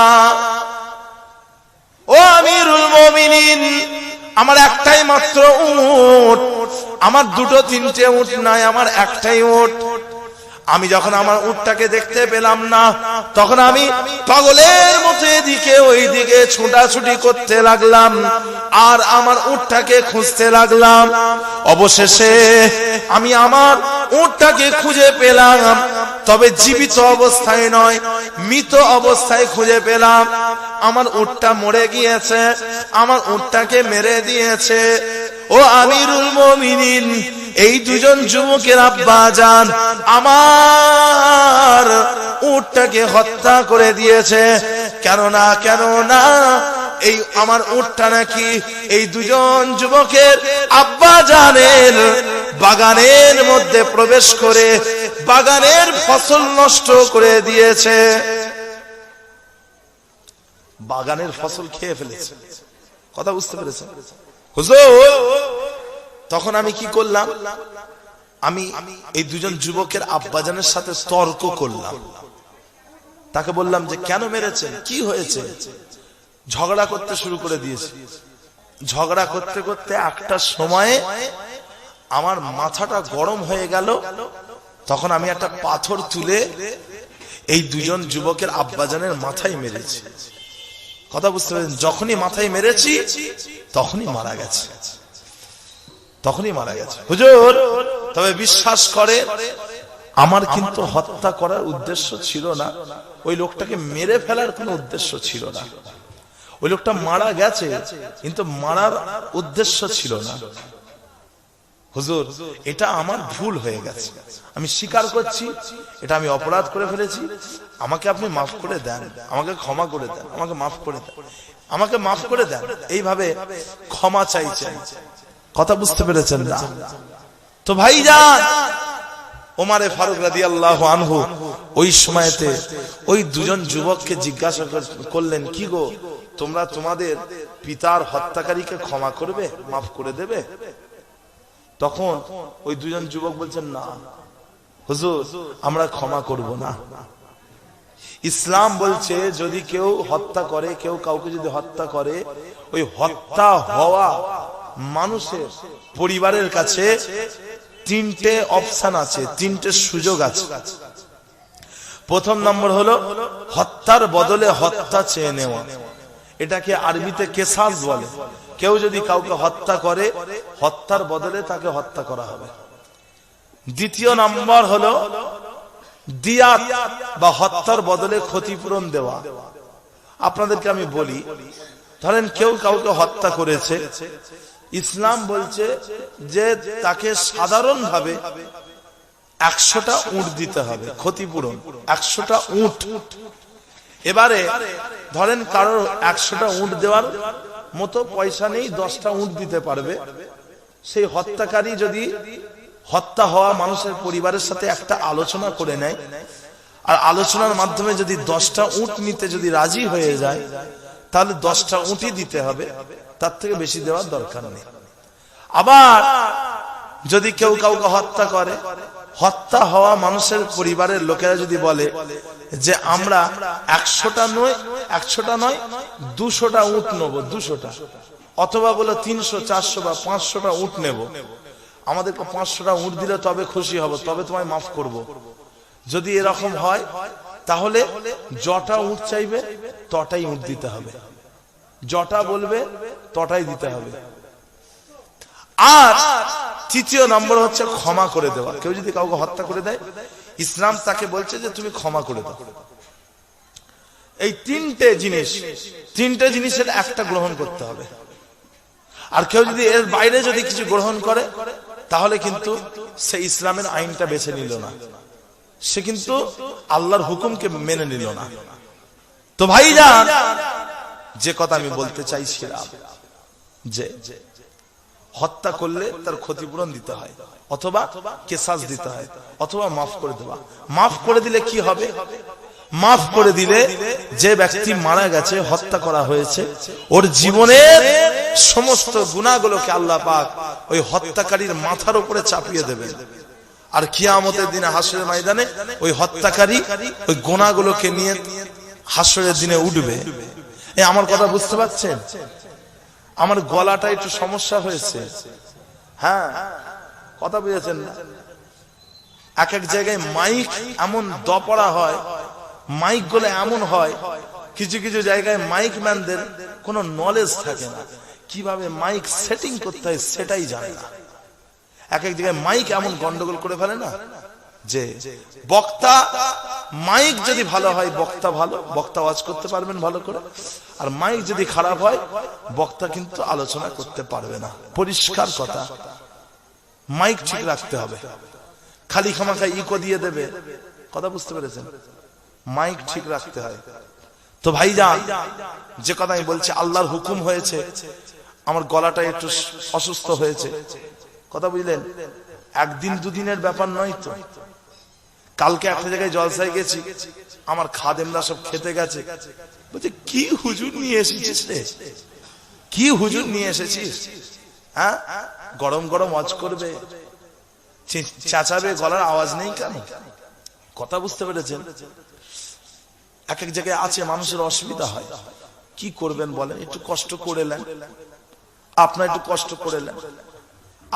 ও আমিরুল মুমিনিন, আমার একটাই মাত্র উট, আমার দুটো তিনটে উট নাই, আমার একটাই উট। আমি যখন আমার উটটাকে দেখতে পেলাম না, তখন আমি পাগলের মতো এদিকে ওই দিকে ছুটাছুটি করতে লাগলাম, আর আমার উটটাকে খুঁজতে লাগলাম। অবশেষে আমি আমার উটটাকে খুঁজে পেলাম, তবে জীবিত অবস্থায় নয়, মৃত অবস্থায় খুঁজে পেলাম। আমার উটটা মরে গিয়েছে, আমার উটটাকে মেরে দিয়েছে। ও আমিরুল মুমিনিন, এই দুজন যুবকের আব্বাজান আমার উটটাকে হত্যা করে দিয়েছে। কেননা এই আমার উটটা নাকি এই দুজন যুবকের আব্বাজানের বাগানের মধ্যে প্রবেশ করে বাগানের ফসল নষ্ট করে দিয়েছে, বাগানের ফসল খেয়ে ফেলেছে। কথা বুঝতে পেরেছেন? হুজুর, তখন আমি কি করলাম? আমি এই দুজন যুবকের আব্বাজানের সাথে তর্ক করলাম। তাকে বললাম যে, কেন মেরেছেন, কি হয়েছে? ঝগড়া করতে শুরু করে দিয়েছে। ঝগড়া করতে করতে একটা সময়ে আমার মাথাটা গরম হয়ে গেল। তখন আমি একটা পাথর তুলে এই দুজন যুবকের আব্বাজানের মাথায় মেরেছি। কথা বুঝতে পারছেন? যখনই মাথায় মেরেছি তখনই মারা গেছে, তখনই মারা গেছে। হুজুর, তবে বিশ্বাস করে, আমার কিন্তু হত্যা করার উদ্দেশ্য ছিল না, ওই লোকটাকে মেরে ফেলার কোনো উদ্দেশ্য ছিল না। ওই লোকটা মারা গেছে, কিন্তু মারার উদ্দেশ্য ছিল না। হুজুর, এটা আমার ভুল হয়ে গেছে, আমি স্বীকার করছি, এটা আমি অপরাধ করে ফেলেছি, আমাকে আপনি মাফ করে দেন, আমাকে ক্ষমা করে দেন, আমাকে মাফ করে দেন, আমাকে মাফ করে দেন, এইভাবে ক্ষমা চাইছেন। কথা বুঝতে পেরেছেন না? তো ভাইজান, ওমরে ফারুক রাদিয়াল্লাহু আনহু ওই সময়তে ওই দুজন যুবককে জিজ্ঞাসা করলেন, কি গো, তোমরা তোমাদের পিতার হত্যাকারীকে ক্ষমা করবে, মাফ করে দেবে? তখন ওই দুজন যুবক বলছেন, না হুজুর, আমরা ক্ষমা করব না। ইসলাম বলছে যদি কেউ হত্যা করে, কেউ কাউকে যদি হত্যা করে, ওই হত্যা হওয়া মানুষের পরিবারের কাছে তিনটে অপশন আছে, তিনটে সুযোগ আছে। প্রথম নম্বর হলো হত্যার বদলে হত্যা চেয়ে নেওয়া, এটাকে আরবিতে কেসাস বলে। কেউ যদি কাউকে হত্যা করে, হত্যার বদলে তাকে হত্যা করা হবে। দ্বিতীয় নম্বর হলো দিয়াত বা হত্যার বদলে ক্ষতিপূরণ দেওয়া। আপনাদেরকে আমি বলি, ধরেন কেউ কাউকে হত্যা করেছে, ইসলাম বলছে যে তাকে সাধারণভাবে 100টা উট দিতে হবে ক্ষতিপূরণ, 100টা উট। এবারে ধরেন কারোর 100টা উট দেওয়ার মতো পয়সা নেই, 10টা উট দিতে পারবে। সেই হত্যাকারী যদি হত্যা হওয়া মানুষের পরিবারের সাথে একটা আলোচনা করে নেয়, আর আলোচনার মাধ্যমে যদি 10টা উট নিতে যদি রাজি হয়ে যায়, তাহলে 10টা উটই দিতে হবে, তার থেকে বেশি দেওয়ার দরকার নেই। আবার যদি কেউ কাউকে হত্যা করে, হত্যা হওয়া মানুষের পরিবারের লোকেরা যদি বলে যে আমরা 100টা নয় 200টা উট নেব, 200টা, অথবা বলে 300, 400 বা 500টা উট নেব, আমাদেরকে 500টা উট দিলে তবে খুশি হব, তবে তোমায় মাফ করব। যদি এরকম হয় তাহলে যটা উট চাইবে তটাই উট দিতে হবে, যটা বলবে তটাই দিতে হবে। আর তৃতীয় নম্বর হচ্ছে ক্ষমা করে দেওয়া। কেউ যদি কাউকে হত্যা করে দেয়, ইসলাম তাকে বলছে যে তুমি ক্ষমা করে দাও। এই তিনটে জিনিসের একটা গ্রহণ করতে হবে। আর কেউ যদি এর বাইরে যদি কিছু গ্রহণ করে, তাহলে কিন্তু সে ইসলামের আইনটা বেছে নিল না, সে কিন্তু আল্লাহর হুকুমকে মেনে নিল না। তো ভাইজান, যে কথা আমি বলতে চাইছিলাম যে হত্যা করলে তার ক্ষতিপূরণ দিতে হয়, অথবা কেসাস দিতে হয়, অথবা মাফ করে দেওয়া। মাফ করে দিলে কি হবে? মাফ করে দিলে যে ব্যক্তি মারা গেছে, হত্যা করা হয়েছে, ওর জীবনের সমস্ত গুনাহগুলোকে আল্লাহ পাক ওই হত্যাকারীর মাথার উপরে চাপিয়ে দেবেন। আর কিয়ামতের দিনে হাসরের ময়দানে ওই হত্যাকারী ওই গুনাহগুলোকে নিয়ে হাসরের দিনে উঠবে। এই আমার কথা বুঝতে পারছেন? আমার গলাটা একটু সমস্যা হয়েছে, হ্যাঁ, কথা বুঝেছেন না? এক এক জায়গায় মাইক এমন দপড়া হয়, মাইক গুলো এমন হয়, কিছু কিছু জায়গায় মাইক ম্যানদের কোনো নলেজ থাকে না, কিভাবে মাইক সেটিং করতে হয় সেটাই জানে না। এক এক জায়গায় মাইক এমন গন্ডগোল করে ফেলে না, যে বক্তা মাইক যদি ভালো হয় বক্তা ভালো, বক্তা ওয়াজ করতে পারবেন ভালো করে, আর মাইক যদি খারাপ হয় বক্তা কিন্তু আলোচনা করতে পারবে না। পরিষ্কার কথা, মাইক ঠিক রাখতে হবে। খালি খামাখা ইকো দিয়ে দেবে, কথা বুঝতে পেরেছেন? মাইক ঠিক রাখতে হয়। তো ভাইজান, যে কথা আমি বলছি, আল্লাহর হুকুম হয়েছে, আমার গলাটা একটু অসুস্থ হয়েছে, কথা বুঝলেন? একদিন দুদিনের ব্যাপার নয় তো। কালকে একটা জায়গায় জলসায় গেছি, আমার খাদেমরা সব খেতে গেছে, বলছে কি হুজুর নিয়ে এসেছিস রে, কি হুজুর নিয়ে এসেছিস? হ্যাঁ, গরম গরম ওয়াজ করবে, চেঁচাবে, গলার আওয়াজ নেই কেন? কথা বুঝতে পেরেছেন? এক এক জায়গায় আছে মানুষের অসুবিধা হয়, কি করবেন বলেন? একটু কষ্ট করে নেন, আপনারা একটু কষ্ট করে নেন,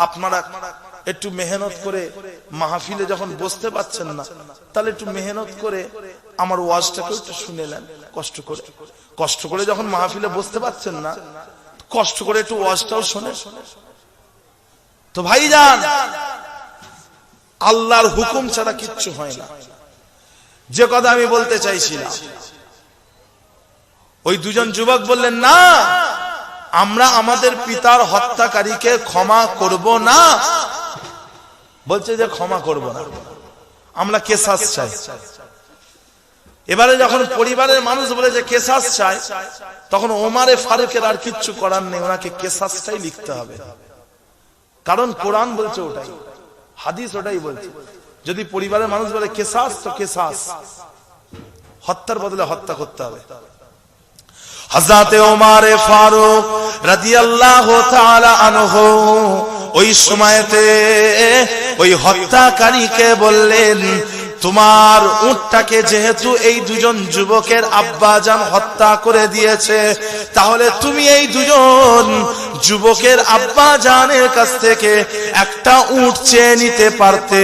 আপনারা একটু মেহনত করে মাহফিলে যখন বসতে পারছেন না, তাহলে একটু মেহনত করে আমার ওয়াজটাকে একটু শুনে নেন, কষ্ট করে। কষ্ট করে যখন মাহফিলে বসতে পারছেন না, কষ্ট করে একটু ওয়াজটাও শোনেন। তো ভাইজান, আল্লাহর হুকুম ছাড়া কিচ্ছু হয় না। যে কথা আমি বলতে চাইছিলাম, ওই দুজন যুবক বললেন না, আমরা আমাদের পিতার হত্যাকারীকে ক্ষমা করব না। বলছে যে ক্ষমা করব না, আমরা কেসাস চাই। এবারে যখন পরিবারের মানুষ বলে যে কেসাস চাই, তখন ওমারে ফারুকের আর কিচ্ছু করার নেই, ওনাকে কেসাসটাই লিখতে হবে। কারণ কোরআন বলছে ওটাই, হাদিস ওটাই বলছে। যদি পরিবারের মানুষ বলে কেসাস, তো কেসাস, হত্যার বদলে হত্যা করতে হবে। হযরতে ওমর ফারুক রাদিয়াল্লাহু তাআলা আনহু ওই সময়তে ওই হত্যাকারীকে বললেন, তোমার উটটাকে যেহেতু এই দুজন যুবকের আব্বাজান হত্যা করে দিয়েছে, তাহলে তুমি এই দুজন যুবকের আব্বাজানের কাছ থেকে একটা উট চেয়ে নিতে পারতে,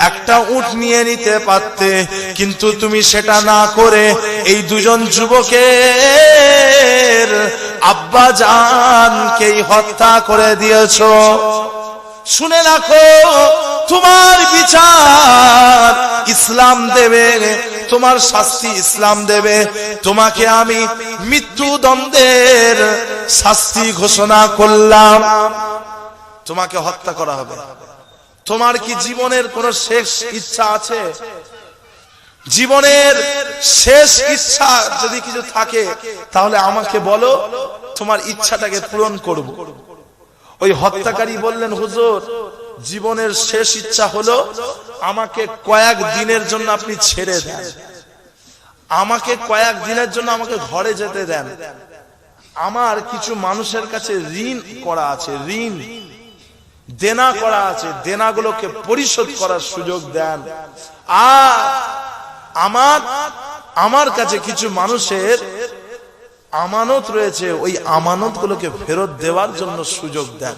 একটা উট নিয়ে নিতে পারতে, কিন্তু তুমি সেটা না করে এই দুজন যুবকের আব্বাজানকেই হত্যা করে দিয়েছো। শুনে রাখো, তোমার বিচার ইসলাম দেবে, তোমার শাস্তি ইসলাম দেবে। তোমাকে আমি মৃত্যুদণ্ডের শাস্তি ঘোষণা করলাম, তোমাকে হত্যা করা হবে। তোমার কি জীবনের কোন শেষ ইচ্ছা আছে? জীবনের শেষ ইচ্ছা যদি কিছু থাকে তাহলে আমাকে বলো, তোমার ইচ্ছাটাকে পূরণ করব। ওই হত্যাকারী বললেন, হুজুর জীবনের শেষ ইচ্ছা হলো আমাকে কয়েক দিনের জন্য আপনি ছেড়ে দেন, আমাকে কয়েক দিনের জন্য আমাকে ঘরে যেতে দেন, আমার কিছু মানুষের কাছে ঋণ করা আছে, ঋণ দেনা করা আছে, দেনাগুলোকে পরিশোধ করার সুযোগ দেন। আর আমার কাছে কিছু মানুষের আমানত রয়েছে, ওই আমানত গুলোকে ফেরত দেওয়ার জন্য সুযোগ দেন,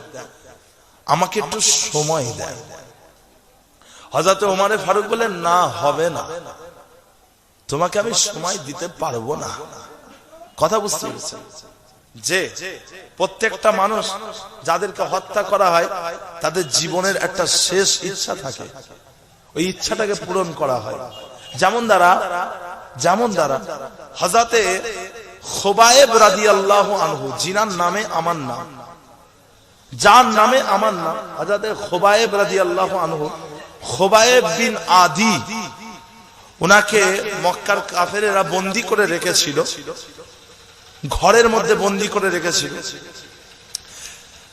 আমাকে একটু সময় দেন। হযরত ওমর ফারুক বলেন, না হবে না, তোমাকে আমি সময় দিতে পারবো না। কথা বুঝতে পেরেছেন যে প্রত্যেকটা মানুষ যাদেরকে হত্যা করা হয় তাদের জীবনের একটা শেষ ইচ্ছা থাকে, ওই ইচ্ছাটাকে পূরণ করা হয়। যেমন দ্বারা হযরতে খুবাইব রাদিয়াল্লাহু আনহু, জিনার নামে আমার নাম, যার নামে আমার নাম, হযরতে খুবাইব রাদিয়াল্লাহু আনহু, খুবাইব বিন আদি, উনাকে মক্কার কাফেরেরা বন্দী করে রেখেছিল, ঘরের মধ্যে বন্দী করে রেখেছিল,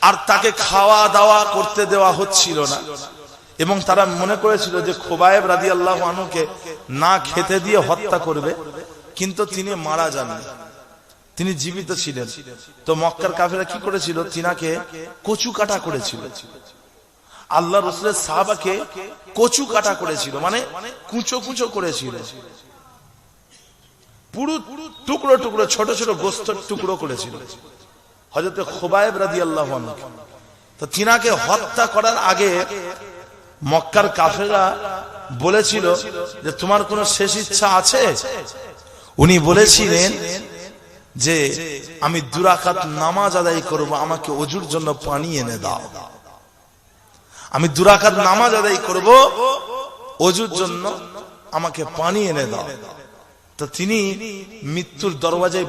আর তাকে খাওয়া দাওয়া করতে দেওয়া হচ্ছিল না। এবং তারা মনে করেছিল যে খুবাইব রাদিয়াল্লাহু আনহুকে না খেতে দিয়ে হত্যা করবে, কিন্তু তিনি মারা যাননি, তিনি জীবিত ছিলেন। তো মক্কার কাফেররা কি করেছিল, তিনাকে কচু কাটা করেছিল। আল্লাহ রাসূলের সাহাবাকে কচু কাটা করেছিল, মানে কুচো কুচো করেছিল, পুরো টুকরো টুকরো ছোট ছোট গোস্তের টুকরো করেছিল হযরত খুবাইব রাদিয়াল্লাহু আনহু। তো তিনাকে হত্যা করার আগে মক্কার কাফেররা বলেছিল যে তোমার কোন শেষ ইচ্ছা আছে? উনি বলেছিলেন যে আমি 2 রাকাত নামাজ আদায় করব, আমাকে ওযুর জন্য পানি এনে দাও। আমি 2 রাকাত নামাজ আদায় করব, ওযুর জন্য আমাকে পানি এনে দাও। তো তিনি মৃত্যুর দরওয়াজায়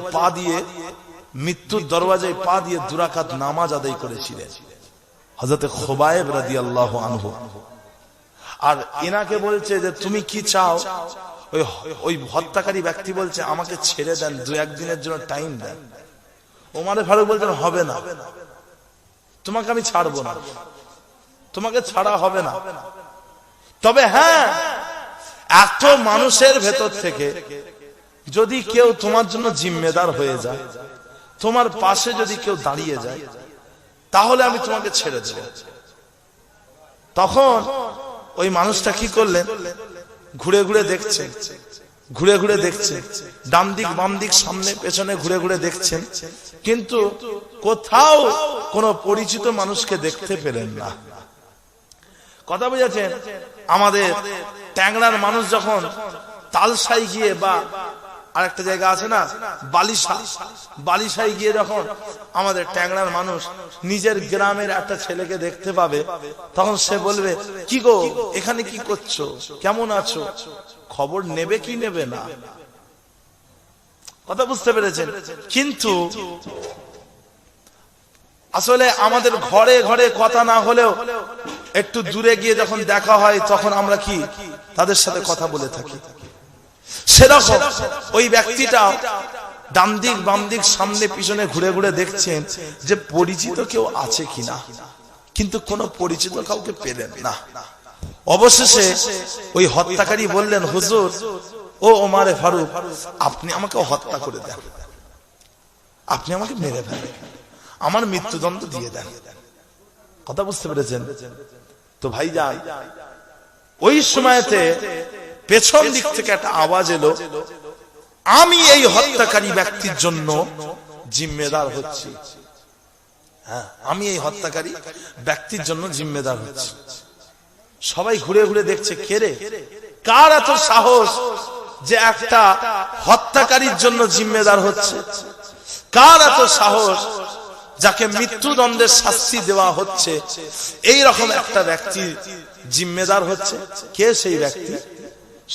পা দিয়ে 2 রাকাত নামাজ আদায় করেছিলেন হযরত খুবাইব রাদিয়াল্লাহু আনহু। আর এনাকে বলছে যে তুমি কি চাও? ওই হত্যাকারী ব্যক্তি বলছে আমাকে ছেড়ে দেন, 2-1 দিনের জন্য টাইম দেন। ওমর ফারুক বলছেন হবে না, তোমাকে আমি ছাড়বো না, তোমাকে ছাড়া হবে না। তবে হ্যাঁ, এত মানুষের ভেতর থেকে যদি কেউ তোমার জন্য জিম্মেদার হয়ে যায়, তোমার পাশে যদি কেউ দাঁড়িয়ে যায়, তাহলে আমি তোমাকে ছেড়ে দেব। তখন ওই মানুষটা কি করলেন, ঘুরে ঘুরে দেখছেন, ডান দিক বাম দিক সামনে পেছনে ঘুরে ঘুরে দেখছেন, কিন্তু কোথাও কোনো পরিচিত মানুষকে দেখতে পেলেন না। কথা বুঝেছেন? আমাদের ট্যাংরার মানুষ যখন তালসাই গিয়ে, বা আরেকটা জায়গা আছে না বালিশাই গিয়ে, যখন আমাদের ট্যাংরার মানুষ নিজের গ্রামের একটা ছেলেকে দেখতে পাবে, তখন সে বলবে, কি গো এখানে কি করছো, কেমন আছো, খবর নেবে কি নেবে না। কথা বুঝতে পেরেছেন? কিন্তু আসলে আমাদের ঘরে ঘরে কথা না হলেও একটু দূরে গিয়ে যখন দেখা হয়, তখন আমরা কি তাদের সাথে কথা বলে থাকি। সেরকম ওই ব্যক্তিটা ডান দিক বাম দিক সামনে পিছনে ঘুরে ঘুরে দেখছেন যে পরিচিত কেউ আছে কিনা, কিন্তু কোন পরিচিত কাউকে পেলেন না। অবশেষে ওই হত্যাকারী বললেন, হুজুর, ও ওমর ফারুক, আপনি আমাকে হত্যা করে দেন, আপনি আমাকে মেরে ফেলেন, আমার মৃত্যুদণ্ড দিয়ে দেন। কথা বুঝতে পেরেছেন? তো ভাইজান, ওই সময়তে পেছন দিক থেকে একটা আওয়াজ এলো, আমি এই হত্যাকারী ব্যক্তির জন্য জিম্মেদার হচ্ছি। হ্যাঁ, আমি এই হত্যাকারী ব্যক্তির জন্য জিম্মেদার হচ্ছি। সবাই ঘুরে ঘুরে দেখছে, কে রে, কার এত সাহস যে একটা হত্যাকারীর জন্য জিম্মেদার হচ্ছে? কার এত সাহস যাকে মৃত্যুদণ্ডের শাস্তি দেওয়া হচ্ছে এই রকম একটা ব্যক্তি জিম্মেদার হচ্ছে? কে সেই ব্যক্তি?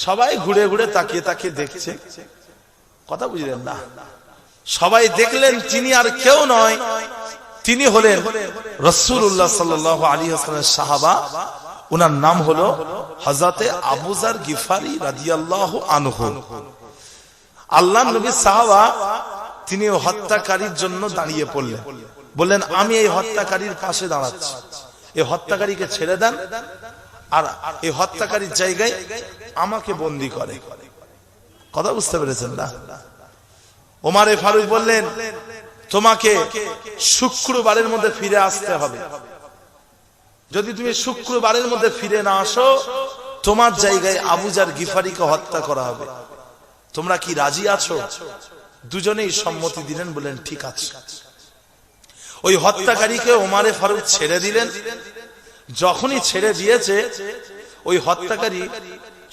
সবাই ঘুরে ঘুরে তাকিয়ে তাকিয়ে দেখছে। কথা বুঝলেন না? সবাই দেখলেন তিনি আর কেউ নয়, তিনি হলেন রাসূলুল্লাহ সাল্লাল্লাহু আলাইহি ওয়াসাল্লামের সাহাবা। ওনার নাম হলো হযরতে আবু যার গিফারি রাদিয়াল্লাহু আনহু। আল্লাহর নবীর সাহাবা, তিনি হত্যাকারীর জন্য দাঁড়িয়ে পড়লেন, বললেন আমি এই হত্যাকারীর পাশে দাঁড়াচ্ছি, এই হত্যাকারীকে ছেড়ে দেন আর এই হত্যাকারীর জায়গায় আমাকে বন্দী করে। কথা বুঝতে পেরেছেন না? ওমরে ফারুক বললেন, তোমাকে শুক্রবারের মধ্যে ফিরে আসতে হবে। যদি তুমি শুক্রবারের মধ্যে ফিরে না আসো, তোমার জায়গায় আবু যার গিফারিকে হত্যা করা হবে। তোমরা কি রাজি আছো? দুজনেই সম্মতি দিলেন, বললেন ঠিক আছে। ওই হত্যাকারীকে ওমরে ফারুক ছেড়ে দিলেন। যখনই ছেড়ে দিয়েছে, ওই হত্যাকারী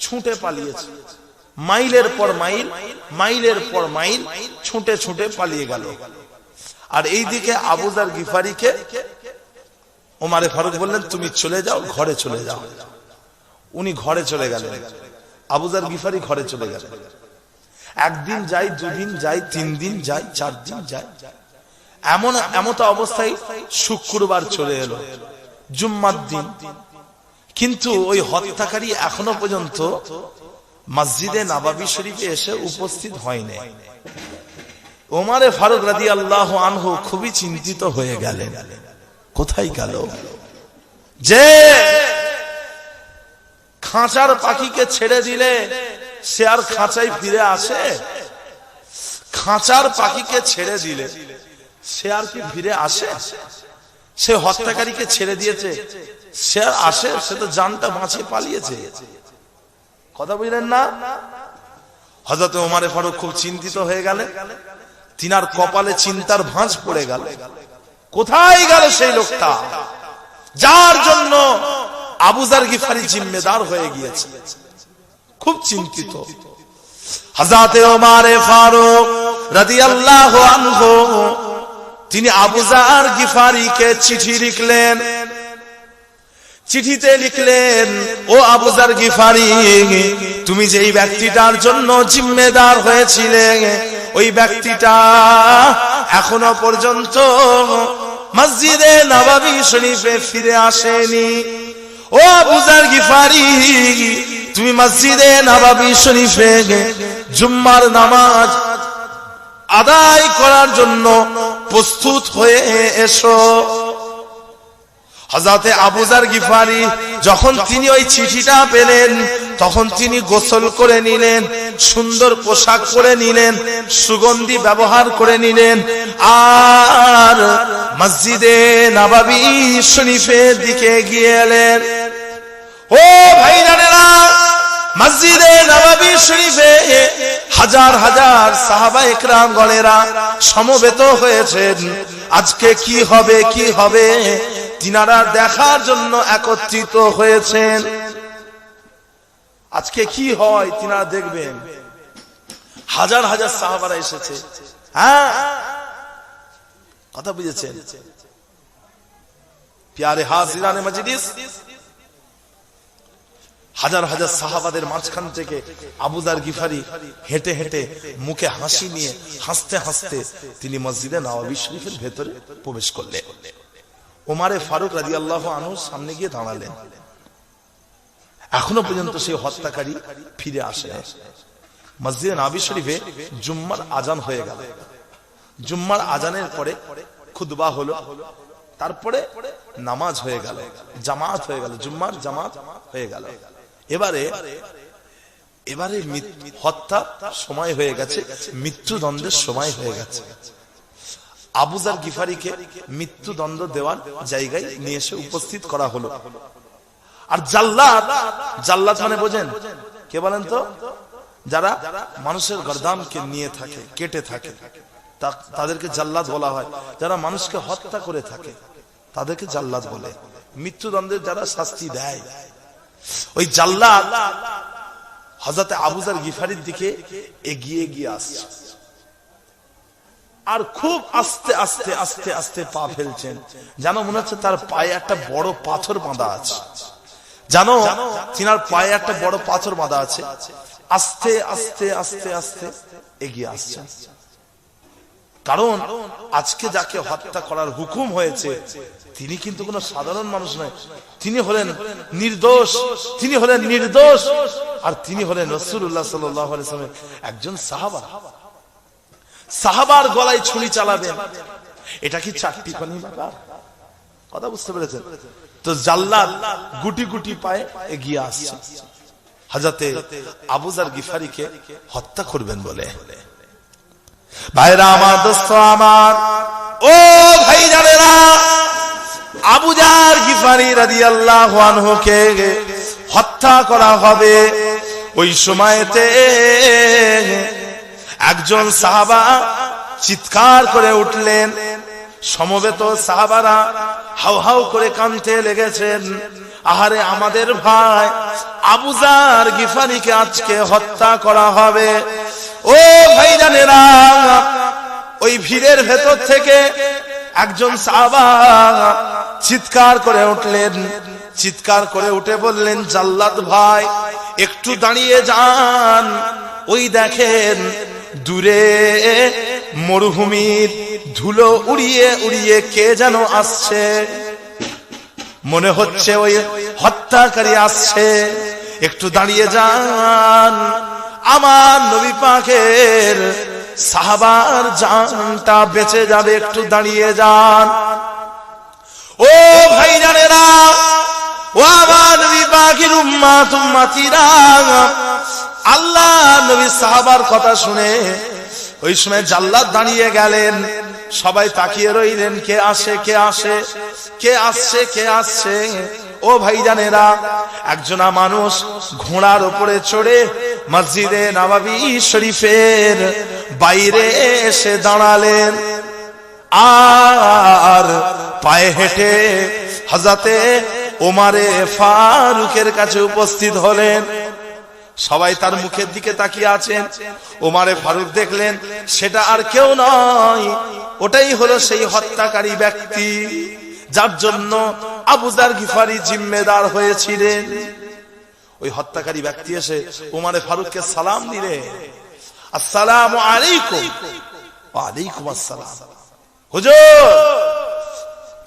ছুটে পালিয়েছে। মাইলের পর মাইল, মাইলের পর মাইল ছুটে ছুটে পালিয়ে গেল। আর এইদিকে আবু যার গিফারিকে ওমরে ফারুক বললেন, তুমি চলে যাও, ঘরে চলে যাও। উনি ঘরে চলে গেলেন, আবু যার গিফারি ঘরে চলে গেলেন। একদিন যাই, দুদিন যাই, 3 দিন যাই, 4 দিন যাই, এমন অবস্থায় শুক্রবার চলে এলো, জুম্মার দিন। কিন্তু ওই হত্যাকারী এখনো পর্যন্ত মসজিদে নববী শরীফে এসে উপস্থিত হয়নি। ওমরে ফারুক রাদিয়াল্লাহু আনহু খুবই চিন্তিত হয়ে গেলেন, কোথায় গেল? যে খাঁচার পাখিকে ছেড়ে দিলে সে আর খাঁচায় ফিরে আসে? খাঁচার পাখিকে ছেড়ে দিলে সে আর কি ফিরে আসে? সে হত্যাকারীকে ছেড়ে দিয়েছে, সে আর আসে? সে তো জানটা বাঁচিয়ে পালিয়েছে। কথা বুঝলেন না? হযরত ওমরে ফারুক খুব চিন্তিত হয়ে গেলেন। তিনার কপালে চিন্তার ভাঁজ পড়ে গেল, কোথায় গেল সেই লোকটা যার জন্য আবু যার গিফারি জিম্মেদার হয়ে গিয়েছে? খুব চিন্তিত। হযরতে ওমরে ফারুক রাদিয়াল্লাহু আনহু তিনি আবু যার গিফারিকে চিঠি লিখলেন। চিঠিতে লিখলেন, ও আবু যার গিফারি, তুমি যেই ব্যক্তিটার জন্য জিম্মেদার হয়েছিলে, ওই ব্যক্তিটা এখনো পর্যন্ত মসজিদে নববী শরীফে ফিরে আসেনি। ও আবু যার গিফারি, তুমি মসজিদে নববী শরীফে জুম্মার নামাজ আদায় করার জন্য প্রস্তুত হয়ে এসো। হযরতে আবু যার গিফারি যখন তিনি ওই চিঠিটা পেলেন, তখন তিনি গোসল করে নিলেন, সুন্দর পোশাক পরে নিলেন, সুগন্ধি ব্যবহার করে নিলেন, আর মসজিদে নববী শরীফের দিকে গিয়ে এলেন। ও ভাইরানেরা, মসজিদে নববী শরীফে হাজার হাজার সাহাবা একরাম গণেরা সমবেত হয়েছেন। আজকে কি হবে, কি হবে, তিনারা দেখার জন্য একত্রিত হয়েছেন। আজকে কি হয় তিনারা দেখবেন। হাজার হাজার সাহাবারা এসেছে। হ্যাঁ, কথা বুঝেছেন? প্যারে হাজিরানে মজলিস, হাজার হাজার সাহাবাদের মাঝখান থেকে আবু যার গিফারি হেঁটে হেঁটে মুখে হাসি নিয়ে হাসতে হাসতে তিনি মসজিদে নববী শরীফের ভেতরে প্রবেশ করলেন। ওমরে ফারুক রাদিয়াল্লাহু আনহু সামনে গিয়ে দাঁড়ালেন। এখনো পর্যন্ত সেই হত্যাকারী ফিরে আসে। মসজিদে নববী শরীফে জুম্মার আজান হয়ে গেল। জুম্মার আজানের পরে খুতবা হলো, তারপরে নামাজ হয়ে গেল, জামাত হয়ে গেল, জুম্মার জামাত হয়ে গেল। এবারে হত্যা সময় হয়ে গেছে, মৃত্যুদণ্ডের সময় হয়ে গেছে। আবু যার গিফারিকে মৃত্যুদণ্ড দেওয়ার জায়গায় নিয়ে এসে উপস্থিত করা হলো। আর জাল্লাত, জাল্লাত মানে বোঝেন, কে বলেন তো? যারা মানুষের গর্দানকে নিয়ে থাকে, কেটে থাকে, তাদেরকে জাল্লাদ বলা হয়। যারা মানুষকে হত্যা করে থাকে তাদেরকে জাল্লাদ বলে। মৃত্যুদণ্ডের যারা শাস্তি দেয়, ওই জাল্লাদ হযরত আবু যর গিফারির দিকে এগিয়ে গিয়ে আসছে, আর খুব আস্তে আস্তে আস্তে আস্তে পা ফেলছেন, যেন মনে হচ্ছে তার পায়ে একটা বড় পাথর বাঁধা আছে। জানো, তিনার পায়ে একটা বড় পাথর বাঁধা আছে। আস্তে আস্তে আস্তে আস্তে এগিয়ে আসছেন, কারণ আজকে যাকে হত্যা করার হুকুম হয়েছে তিনি কিন্তু কোনো সাধারণ মানুষ নয়, তিনি হলেন নির্দোষ, তিনি হলেন নির্দোষ, আর তিনি হলেন রাসূলুল্লাহ সাল্লাল্লাহু আলাইহি ওয়াসাল্লামের একজন সাহাবা। সাহাবার গলায় ছুরি চালাবেন, এটা কি চারটি পানি ব্যাপার? কথা বুঝতে পেরেছেন তো? জাল্লাদ গুটি গুটি পায়ে এগিয়ে আসছে হযরতে আবু যর গিফারিকে হত্যা করবেন বলে। ভাইরা আমার, দোস্ত আমার, ও ভাই জানেরা, আবু যর গিফারি রাদিয়াল্লাহু আনহুকে হত্যা করা হবে। ওই সময়তে একজন সাহাবা চিৎকার করে উঠলেন, সমবেত সাহাবারা হাউ হাউ করে কাঁদতে লেগেছেন, আহারে আমাদের ভাই আবু যর গিফারিকে আজকে হত্যা করা হবে। ও ভাইজানেরা, ওই ভিড়ের ভেতর থেকে একজন সাহাবা চিৎকার করে উঠলেন, চিৎকার করে উঠে বললেন, জাল্লাদ ভাই একটু দাঁড়িয়ে যান, ওই দেখেন দূরে মরুভূমির ধুলো উড়িয়ে উড়িয়ে কে যেন আসছে, মনে হচ্ছে ওই হত্যাকারী আসছে, একটু দাঁড়িয়ে যান, আমার নবী পাকের সাহাবার জানটা বেঁচে যাবে, একটু দাঁড়িয়ে যান। ও ভাইজানেরা, ও আমার নবী পাকের উম্মত উম্মতিরা, আল্লাহ নবী সাহাবার কথা শুনে ওই সময় জাল্লাদ দাঁড়িয়ে গেলেন, সবাই তাকিয়ে রইলেন, কে আসে কে আসে, কে আসছে কে আসছে। ও ভাইজানেরা, একজনা মানুষ ঘোড়ার উপরে চড়ে মসজিদে নববী শরীফের বাইরে এসে দাঁড়ালেন, আর পায়ে হেঁটে হযরতে ওমরে ফারুকের কাছে উপস্থিত হলেন। সবাই তার মুখের দিকে তাকিয়ে আছেন। ওমরে ফারুক দেখলেন সেটা আর কেউ নয়, ওটাই হলো সেই হত্যাকারী ব্যক্তি যার জন্য আবু যর গিফারি জিম্মেদার হয়েছিলেন। ওই হত্যাকারী ব্যক্তি এসে ওমরে ফারুককে সালাম দিলেন, আসসালামু আলাইকুম। ওয়া আলাইকুম আসসালাম। হুজুর,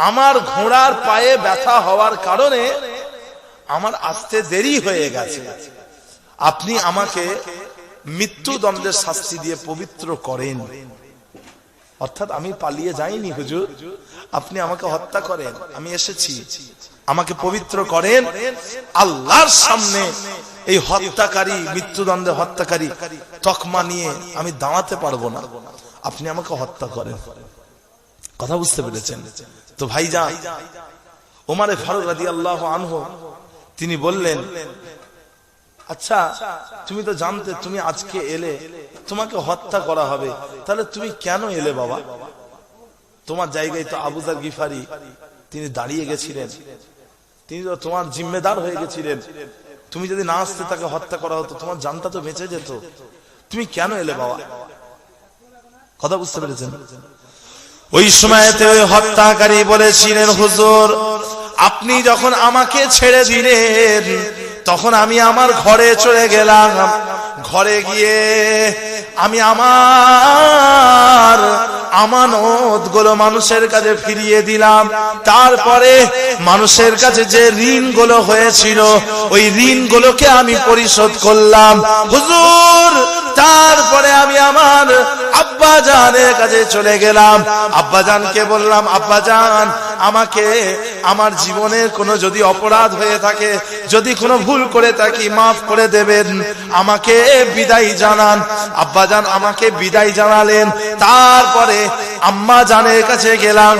আমার ঘোড়ার পায়ে ব্যথা হওয়ার কারণে আমার আসতে দেরি হয়ে গেছে, আপনি আমাকে মৃত্যুদণ্ডের শাস্তি দিয়ে পবিত্র করেন। অর্থাৎ আমি পালিয়ে যাইনি হুজুর, আপনি আমাকে হত্যা করেন, আমি এসেছি, আমাকে পবিত্র করেন। আল্লাহর সামনে এই হত্যাকারী, মৃত্যুদণ্ডে হত্যাকারী তকমা নিয়ে আমি দাঁড়াতে পারবো না, আপনি আমাকে হত্যা করেন। কথা বুঝতে পেরেছেন তো ভাইজান? ওমরে ফারুক রাদিয়াল্লাহু আনহু তিনি বললেন, আচ্ছা তুমি তো জানতে তুমি আজকে এলে, তোমাকে হত্যা করা হবে, তাহলে তুমি কেন এলে বাবা? তোমার জায়গায় তো আবু যর গিফারি তিনি দাঁড়িয়ে গেছিলেন, তিনি তো তোমার জিম্মেদার হয়ে গেছিলেন, তুমি যদি না আসতে তাকে হত্যা করা হতো তোমার জানটা তো বেঁচে যেত, তুমি কেন এলে বাবা? কথা বুঝতে পেরেছেন? ওই সময়তে ওই হত্যাকারী বলেছিলেন, হুজুর আপনি যখন আমাকে ছেড়ে দিলেন তখন আমি আমার ঘরে চলে গেলাম, ঘরে গিয়ে আমি আমার আমানত গুলো মানুষের কাছে ফিরিয়ে দিলাম, তারপরে মানুষের কাছে যে ঋণ গুলো হয়েছিল ওই ঋণ গুলোকে আমি পরিশোধ করলাম হুজুর। তারপরে আমি আমার আব্বা জানের কাছে চলে গেলাম, আব্বা জানকে বললাম, আব্বা জান আমাকে আমার জীবনের কোনো যদি অপরাধ হয়ে থাকে, যদি কোনো ভুল করে থাকি মাফ করে দেবেন, আমাকে বিদায় জানান। আব্বা জান আমাকে বিদায় জানালেন। তারপরে আম্মা জানের কাছে গেলাম,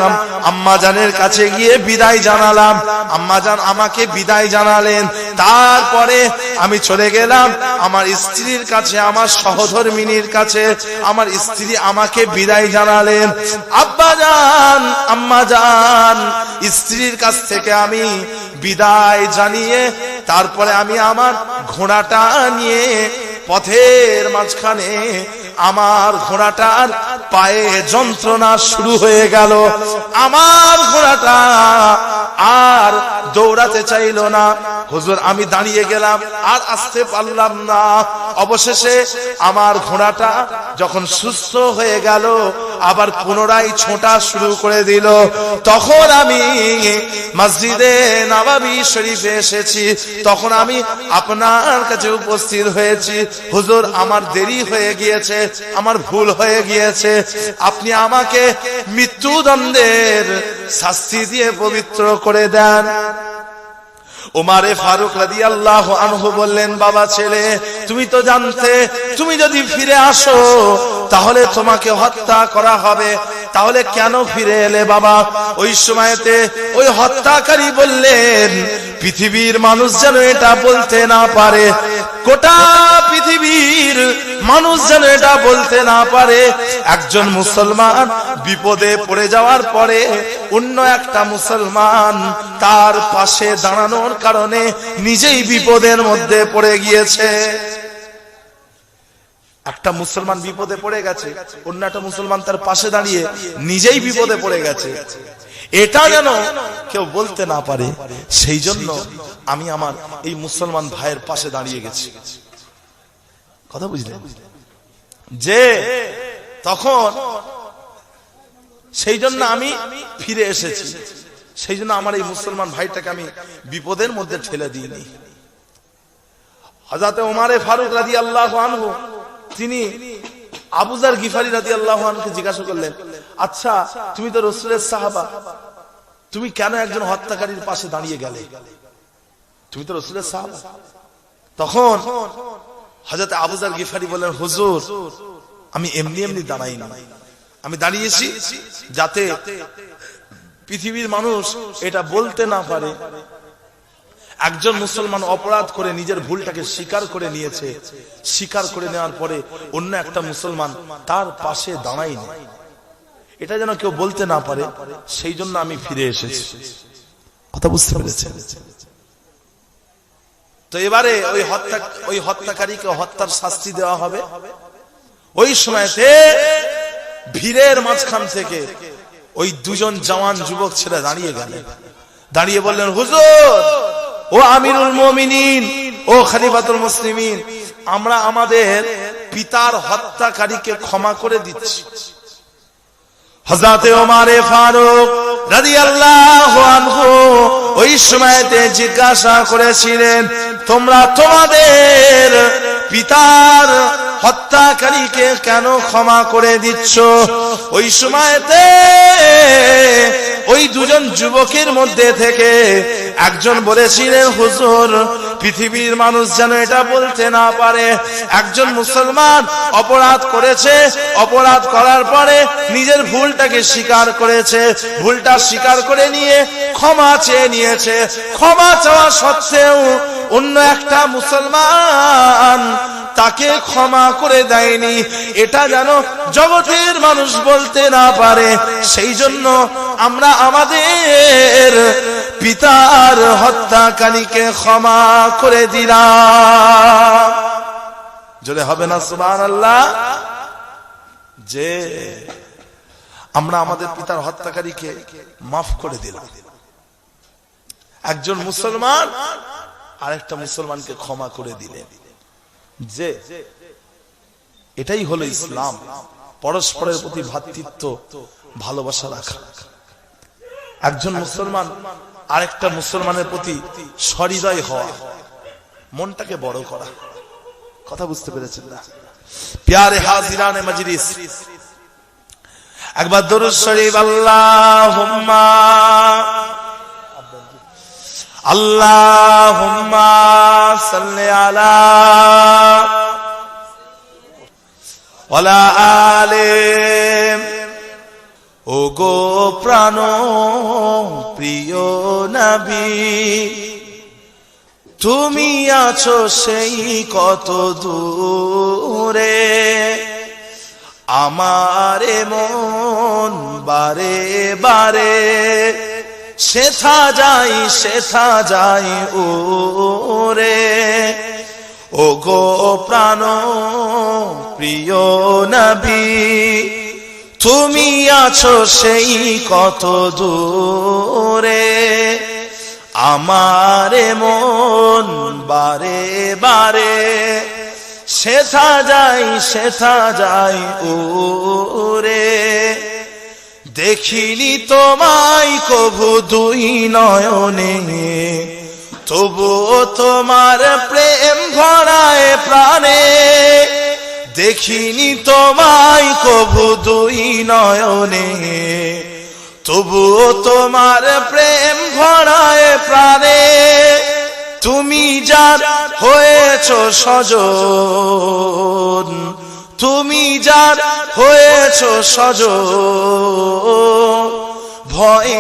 আম্মা জানের কাছে গিয়ে বিদায় জানালাম, আম্মা জান আমাকে বিদায় জানালেন। তারপরে আমি চলে গেলাম আমার স্ত্রীর কাছে, আমার সহধর্মিনীর কাছে। আমার স্ত্রী আমাকে বিদায় জানালেন। আব্বা জান, আম্মা জান, স্ত্রীর কাছ থেকে আমি বিদায় জানিয়ে তারপরে আমি আমার ঘোড়াটা নিয়ে পথের মাঝখানে আমার ঘোড়াটার পায়ে যন্ত্রণা শুরু হয়ে গেল। আমার ঘোড়াটা আর দৌড়াতে চাইল না। হুজুর আমি দাঁড়িয়ে গেলাম, আর আসতে পারলাম না। অবশেষে আমার ঘোড়াটা যখন সুস্থ হয়ে গেল, আবার পুনরায় ছোটা শুরু করে দিল। তখন আমি মসজিদে নববী শরীফে এসেছি। তখন আমি আপনার কাছে উপস্থিত হয়েছি। হুজুর আমার দেরি হয়ে গিয়েছে, আমার ভুল হয়ে গিয়েছে, আপনি আমাকে মৃত্যুদণ্ডের শাস্তি দিয়ে পবিত্র করে দেন। উমারে ফারুক রাদিয়াল্লাহু আনহু বললেন, বাবা ছেলে, তুমি তো জানতে তুমি যদি ফিরে আসো তাহলে তোমাকে হত্যা করা হবে, তাহলে কেন ফিরে এলে বাবা? ওই সময়তে ওই হত্যাকারী বললেন, পৃথিবীর মানুষ যেন এটা বলতে না পারে, গোটা পৃথিবীর মানুষ যেন এটা বলতে না পারে, একজন মুসলমান বিপদে পড়ে যাওয়ার পরে অন্য একটা মুসলমান তার পাশে দাঁড়ানোর কারণে নিজেই বিপদের মধ্যে পড়ে গিয়েছে। একটা মুসলমান বিপদে পড়ে গেছে, অন্য একটা মুসলমান তার পাশে দাঁড়িয়ে নিজেই বিপদে পড়ে গেছে, এটা যেন কেউ বলতে না পারে, সেই জন্য আমি আমার এই মুসলমান ভাইয়ের পাশে দাঁড়িয়ে গেছি। কথা বুঝলেন? যে তখন সেই জন্য আমি ফিরে এসেছি, সেই জন্য আমার এই মুসলমান ভাইটাকে আমি বিপদের মধ্যে ঠেলে দিইনি। হযরত ওমরে ফারুক রাদিয়াল্লাহু আনহু তিনি আবু যার গিফারি রাদিয়াল্লাহু আনহুকে জিজ্ঞাসা করলেন, আচ্ছা তুমি তো রাসূলের সাহাবা, তুমি কেন একজন হত্যাকারীর পাশে দাঁড়িয়ে গেলে? তুমি তো রাসূলের সাহাবা। তখন হযরত আবু যার গিফারি বললেন, হুজুর আমি এমনি এমনি দাঁড়াই না, আমি দাঁড়িয়েছি যাতে পৃথিবীর মানুষ এটা বলতে না পারে একজন মুসলমান অপরাধ করে নিজের ভুলটাকে স্বীকার করে নিয়েছে, স্বীকার করে নেওয়ার পরে অন্য একটা মুসলমান তার পাশে দাঁড়ায়নি, এটা যেন কেউ বলতে না পারে, সেই জন্য আমি ফিরে এসেছি। কথা বুঝতে পেরেছেন? তো এবারে ওই হত্যাকারীকে হত্যার শাস্তি দেওয়া হবে। ওই সময়তে ভিড়ের মাঝখান থেকে ওই দুজন জওয়ান যুবক ছেলে দাঁড়িয়ে গেলেন, দাঁড়িয়ে বললেন, হুজুর, ও আমিরুল মুমিনিন, ও খলিফাতুল মুসলিমিন, আমরা আমাদের পিতার হত্যাকারীকে ক্ষমা করে দিচ্ছি। হযরত ওমরে ফারুক রাদিয়াল্লাহু আনহু ওই সময়তে জিজ্ঞাসা করেছিলেন, তোমরা তোমাদের পিতার হত্যাকারীকে কেন ক্ষমা করে দিচ্ছ? ওই সময়তে ওই দুজন যুবকের মধ্যে থেকে একজন বলেছিলেন, হুজুর পৃথিবীর মানুষ যেন এটা বলতে না পারে একজন মুসলমান অপরাধ করেছে, অপরাধ করার পরে নিজের ভুলটাকে স্বীকার করেছে, ভুলটা স্বীকার করে নিয়ে ক্ষমা চেয়ে নিয়েছে, ক্ষমা চাওয়া সত্ত্বেও অন্য একটা মুসলমান তাকে ক্ষমা করে দেয়নি, এটা যেন জগতের মানুষ বলতে না পারে, সেই জন্য আমরা আমাদের পিতার হত্যাকারীকে ক্ষমা করে দিলাম। জোরে হবে না সুবহানাল্লাহ? যে আমরা আমাদের পিতার হত্যাকারীকে মাফ করে দিলাম। একজন মুসলমান আরেকটা মুসলমানকে ক্ষমা করে দিলেন, যে এটাই হলো ইসলাম, পরস্পরের প্রতি ভ্রাতৃত্ব ভালোবাসা রাখা। একজন মুসলমান আরেকটা মুসলমানের প্রতি সহৃদয় হওয়া, মনটাকে বড় করা। কথা বুঝতে পেরেছেন না? প্যারে হাজিরানে মজলিস, একবার দরুদ শরীফ আল্লাহুম্মা আল্লাহুম্মা সাল্লি আলা ওয়ালা আলি ও গো প্রাণ প্রিয় নবী, তুমি আছো সেই কত দূরে, আমারে মন বারে বারে সেথা যাই ওরে। ও গো প্রাণ প্রিয় নবী, তুমি আছো সেই কত দূরে, আমারে মন বারে বারে সেথা যাই ওরে। দেখিনি তোমায় কভু দুই নয়নে, তবুও তোমার প্রেম ভরায় প্রাণে। দেখিনি তোমায় কভু দুই নয়নে, তবুও তোমার প্রেম ভরায় প্রাণে। তুমি যার হয়েছো সজন, তুমি যার হয়েছো সজন, ভয়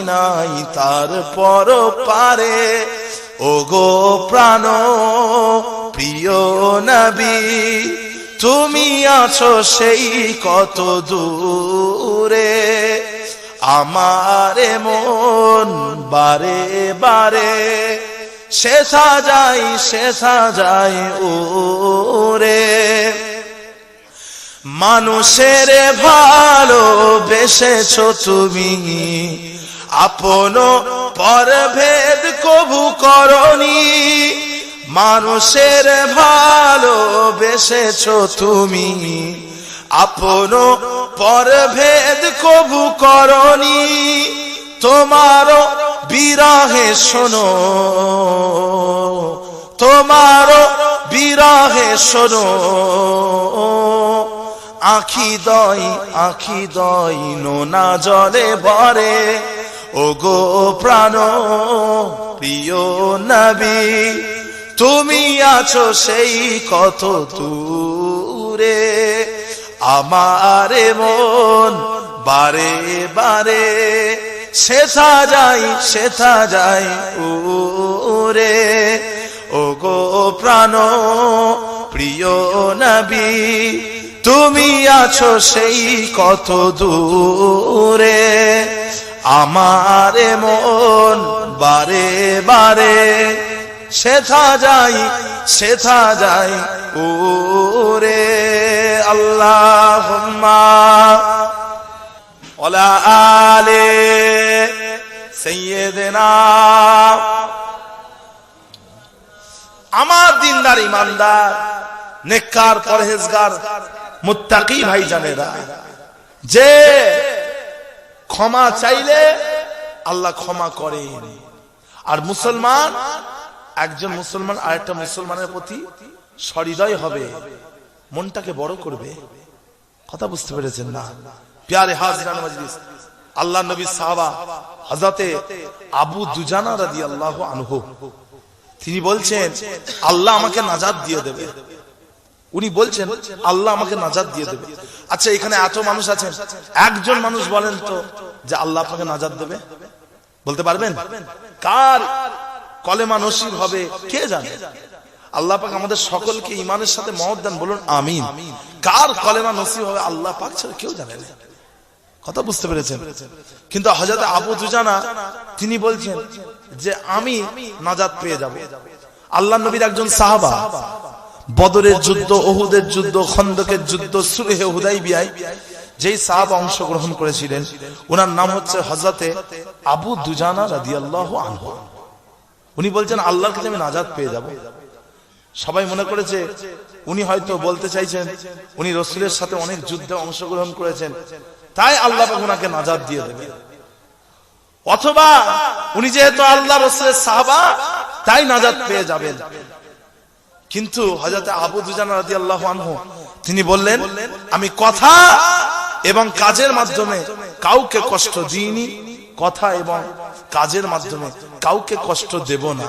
নাই তারপর পারে। ও গো প্রাণ প্রিয় নবী, তুমি আছো সেই কত দূরে, আমারে মন বারে বারে সেথা যাই ওরে। মানুষের ভালোবেসেছো তুমি, আপন পরভেদ কভু করনি। মানুষের ভালোবেসেছো তুমি, আপন পরভেদ কভু করনি। তোমার বিরহে শোনো, তোমার বিরহে শোনো, আখি দই নোনা জলে ভরে। ও গো প্রাণ প্রিয় নবী, তুমি আছো সেই কত দূরে, আমারে মন বারে বারে সেথা যাই ওরে। ও গো প্রাণ প্রিয় নবী, তুমি আছো সেই কত দূরে, আমারে মন বারে বারে সেথা যাই ওরে। আল্লাহুম্মা ওয়ালা আলে সাইয়্যিদিনা। আমার দিনদার ইমানদার নেককার পরহেজগার মুত্তাকি ভাইজানেরা, যে ক্ষমা চাইলে আল্লাহ ক্ষমা করেন। আর মুসলমান, একজন মুসলমান আরেকটা মুসলমানের প্রতি সহৃদয় হবে, মনটাকে বড় করবে। কথা বুঝতে পেরেছেন না? প্যারে হাজিরান মজলিস, আল্লাহ নবী সাহাবা হযরতে আবু দুজানা রাদিয়াল্লাহু আনহু, তিনি বলছেন আল্লাহ আমাকে নাজাত দিয়ে দেবে। উনি বলছেন আল্লাহ আমাকে নাজাত দিয়ে দেবে। আচ্ছা, এখানে এত মানুষ আছেন, একজন মানুষ বলেন তো যে আল্লাহ আপনাকে নাজাত দেবে? বলতে পারবেন? কার কলেমা নসিব হবে কে জানে? আল্লাহ পাক আমাদের সকলকে ঈমানের সাথে মওত দান, বলুন আমিন। কার কলেমা নসিব হবে আল্লাহ পাক ছাড়া কেউ জানে না। কথা বুঝতে পেরেছেন? কিন্তু হযরত আবু দুজানা তিনি বলছেন যে আমি নাজাত পেয়ে যাব। আল্লাহর নবীর একজন সাহাবা, বদরের যুদ্ধ, উহুদের যুদ্ধ, খন্দকের যুদ্ধ, সুলহে হুদাইবিয়ায় যেই সাহাবা অংশগ্রহণ করেছিলেন, ওনার নাম হচ্ছে হযরতে আবু দুজানা রাদিয়াল্লাহু আনহু। উনি বলছেন আল্লাহর কাছে আমি নাজাত পেয়ে যাব। সবাই মনে করেছে উনি হয়তো বলতে চাইছেন উনি রাসূলের সাথে অনেক যুদ্ধে অংশগ্রহণ করেছেন, তাই আল্লাহ পাক ওনাকে নাজাত দিয়ে দেবে। অথবা উনি যেহেতু আল্লাহ রাসূলের সাহাবা তাই নাজাত পেয়ে যাবেন। কিন্তু হযরত আবু দুজানা রাদিয়াল্লাহু আনহু তিনি বললেন আমি কথা এবং কাজের মাধ্যমে কাউকে কষ্ট দিইনি, কথা এবং কাজের মাধ্যমে কাউকে কষ্ট দেব না,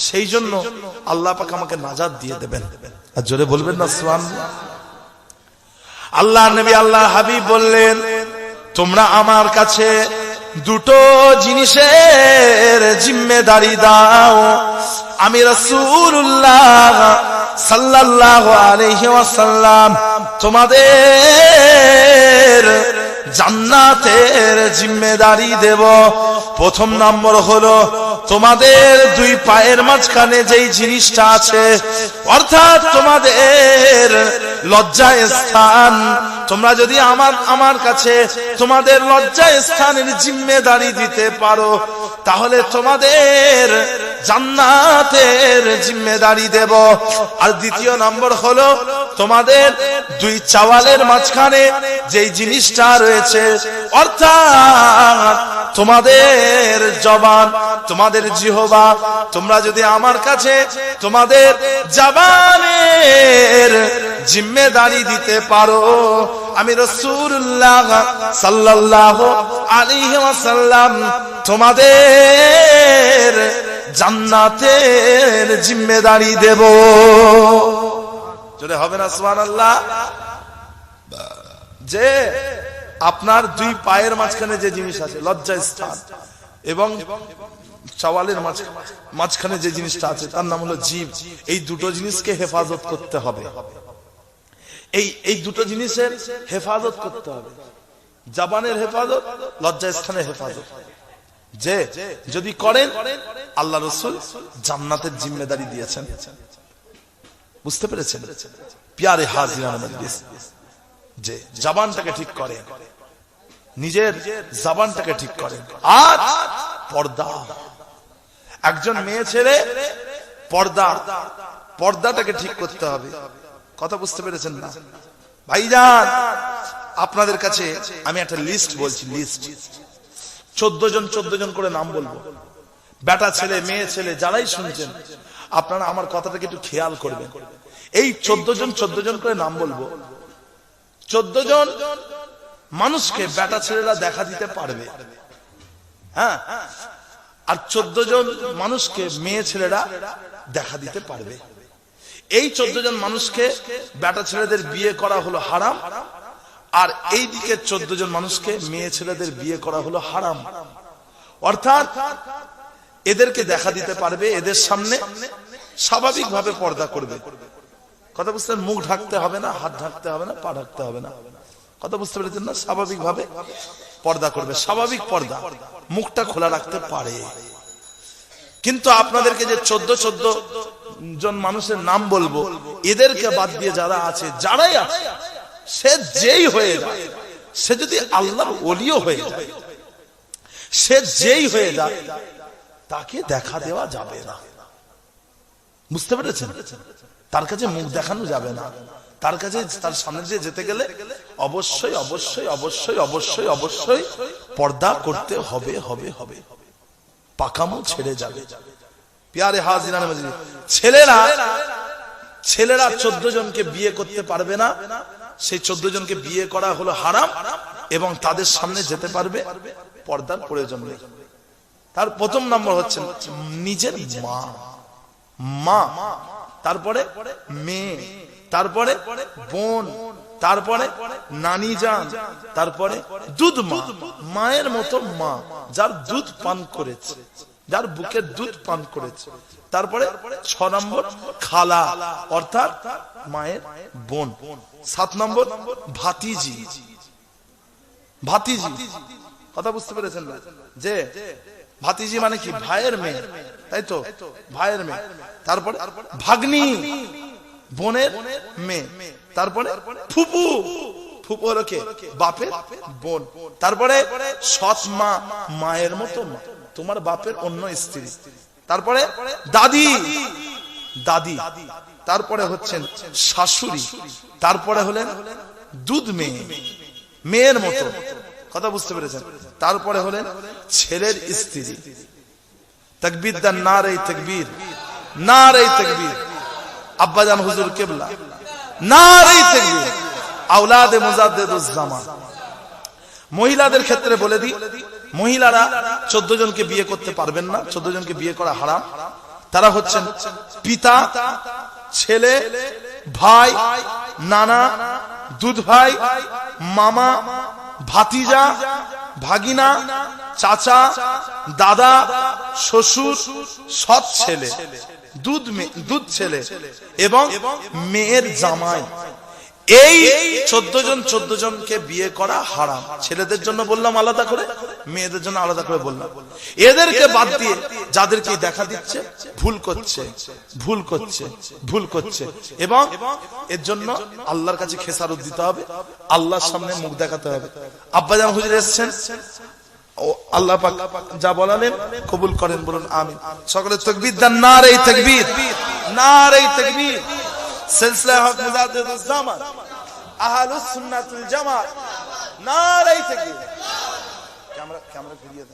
সেই জন্য আল্লাহ পাক আমাকে নাজাত দিয়ে দেবেন। আর জোরে বলবেন না সুবহানাল্লাহ। আল্লাহ নবী আল্লাহ হাবিব বললেন তোমরা আমার কাছে দুটো জিনিসের জিম্মেদারি দাও। আমি রাসূলুল্লাহ সাল্লাল্লাহু আলাইহি ওয়াসাল্লাম তোমাদের জান্নাতের জিম্মেদারি দেব। প্রথম নম্বর হলো তোমাদের দুই পায়ের মাঝখানে যেই জিনিসটা আছে, অর্থাৎ তোমাদের লজ্জা স্থান, তোমরা যদি আমার কাছে তোমাদের লজ্জা স্থানের জিম্মেদারি দিতে পারো, তাহলে তোমাদের জান্নাতের জিম্মেদারি দেব। আর দ্বিতীয় নম্বর হলো তোমাদের দুই চাওয়ালের মাঝখানে যেই জিনিসটা রয়েছে, অর্থাৎ তোমাদের জবান, তোমাদের জিহ্বা, তোমরা যদি আমার কাছে তোমাদের জবানের জিম্মেদারি দিতে পারো, আমি রাসূলুল্লাহ সাল্লাল্লাহু আলাইহি ওয়াসাল্লাম তোমাদের জান্নাতের জিম্মেদারি দেব। যদি হবে না সুবহানাল্লাহ। যে আপনার দুই পায়ের মাঝখানে যে জিনিস আছে, লজ্জা স্থান, এবং চাওয়ালের মাঝখানে যে জিনিসটা আছে তার নাম হলো জিভ, এই দুটো জিনিসকে হেফাজত করতে হবে। এই দুটো জিনিসের হেফাজত করতে হবে, জবানের হেফাজত, লজ্জা স্থানের হেফাজত। যে যদি করেন, আল্লাহ রাসূল জান্নাতের জিম্মেদারি দিয়েছেন। বুঝতে পেরেছেন? প্যারে হাজিরান মজলিস, যে জবানটাকে ঠিক করে, নিজের জবানটাকে ঠিক করে। আর পর্দা, একজন মেয়ে ছেলে পর্দাটাকে ঠিক করতে হবে। কথা বুঝতে পেরেছেন না ভাইজান? আপনাদের কাছে আমি একটা লিস্ট বলছি, লিস্ট 14 জন করে নাম বলবো। বেটা ছেলে, মেয়ে ছেলে, যারাই শুনছেন, আপনারা আমার কথাটাকে একটু খেয়াল করবেন। এই 14 জন করে নাম বলবো। 14 জন মানুষকে বেটা ছেলেরা দেখা দিতে পারবে, হ্যাঁ, আর 14 জন মানুষকে মেয়ে ছেলেরা দেখা দিতে পারবে। এই 14 জন মানুষকে বেটা ছেলেদের বিয়ে করা হলো হারাম, আর এই দিকে 14 জন মানুষকে মেয়ে ছেলেদের বিয়ে করা হলো হারাম। অর্থাৎ এদেরকে দেখা দিতে পারবে, এদের সামনে স্বাভাবিকভাবে পর্দা করবে। কথা বুঝতে, মুখ ঢাকতে হবে না, হাত ঢাকতে হবে না, পা ঢাকতে হবে না। কথা বুঝতে পেরেছেন না? স্বাভাবিকভাবে পর্দা করবে, স্বাভাবিক পর্দা, মুখটা খোলা রাখতে পারে। কিন্তু আপনাদেরকে যে 14 জন মানুষের নাম বলবো, এদেরকে বাদ দিয়ে যারা আছে, যারাই আছে, সে যেই হয়ে যায়, সে যদি আল্লাহর ওলিও হয়ে যায়, সে যেই হয়ে যায়, তাকে দেখা দেওয়া যাবে না। বুঝতে পেরেছেন? তার কাছে মুখ দেখানো যাবে না। তার কাছে, তার সামনে দিয়ে যেতে গেলে অবশ্যই অবশ্যই অবশ্যই অবশ্যই অবশ্যই পর্দা করতে হবে, হবে হবে, পাকামো ছেড়ে যাবে। প্যারে হাজিরান মজলিস, ছেলেরা 14 জনকে বিয়ে করতে পারবে না। সেই 14 জনকে বিয়ে করা হলো হারাম, এবং তাদের সামনে যেতে পারবে, পর্দার প্রয়োজন নেই। তার প্রথম নম্বর হচ্ছে নিজের মা, তারপরে মেয়ে, তারপরে বোন, তারপরে নানি জান, তারপরে দুধ মা, মায়ের মতো মা, যার দুধ পান করেছে, যার বুকের দুধ পান করেছে। তারপরে 6 নম্বর খালা, অর্থাৎ মায়ের বোন। 7 নম্বর ভাতিজি। কথা বুঝতে পেরেছেন না? যে ভাতিজি মানে কি? ভাইয়ের মেয়ে, তাই তো? ভাইয়ের মেয়ে। তারপরে ভাগ্নি, বোনের মেয়ে। তারপরে ফুপু হলো কে? বাপের বোন। তারপরে সৎ মা, মায়ের মতো মা, তোমার বাপের অন্য স্ত্রী। তারপরে দাদি, তারপরে হচ্ছেন শাশুড়ি, তারপরে হলেন দুধ মেয়ে, মেয়ের মতো। কথা বুঝতে পেরেছেন? তারপরে হলেন ছেলের স্ত্রী। তাকবীর দেন, নারে তাকবীর, নারে তাকবীর। আব্বাজান হুজুর কিবলা, নারে তাকবীর। আওলাদে মুজাদ্দিদুজ জামান। মহিলাদের ক্ষেত্রে বলে দিই, মহিলারা 14 জনকে বিয়ে করতে পারবেন না। 14 জনকে বিয়ে করা হারাম। তারা হচ্ছেন পিতা, ছেলে, ভাই, নানা, দুধ ভাই, মামা, ভাতিজা, ভাগিনা, চাচা, দাদা, শ্বশুর, সৎ ছেলে, দুধ ছেলে এবং মেয়ের জামাই, এই 14 জনকে বিয়ে করা হারাম। ছেলেদের জন্য বললাম আলাদা করে, মেয়েদের জন্য আলাদা করে বললাম। এদেরকে বাদ দিয়ে যাদেরকে দেখা দিচ্ছে ভুল করছে এবং এর জন্য আল্লাহর কাছে খেসারত দিতে হবে, আল্লাহর সামনে মুখ দেখাতে হবে। আব্বাজান হুজুর এসেছেন, ও আল্লাহ পাক যা বলালেন কবুল করেন, বলুন আমিন। সকলে তাকবীর দেন, নারে তাকবীর, নারে তাকবীর। সিলসিলা হক মুজাদ্দিদুজ জামান আহলুস সুন্নাতুল জামাত, নারে তাকবীর। ক্যামেরা ঘুরিয়ে দেন।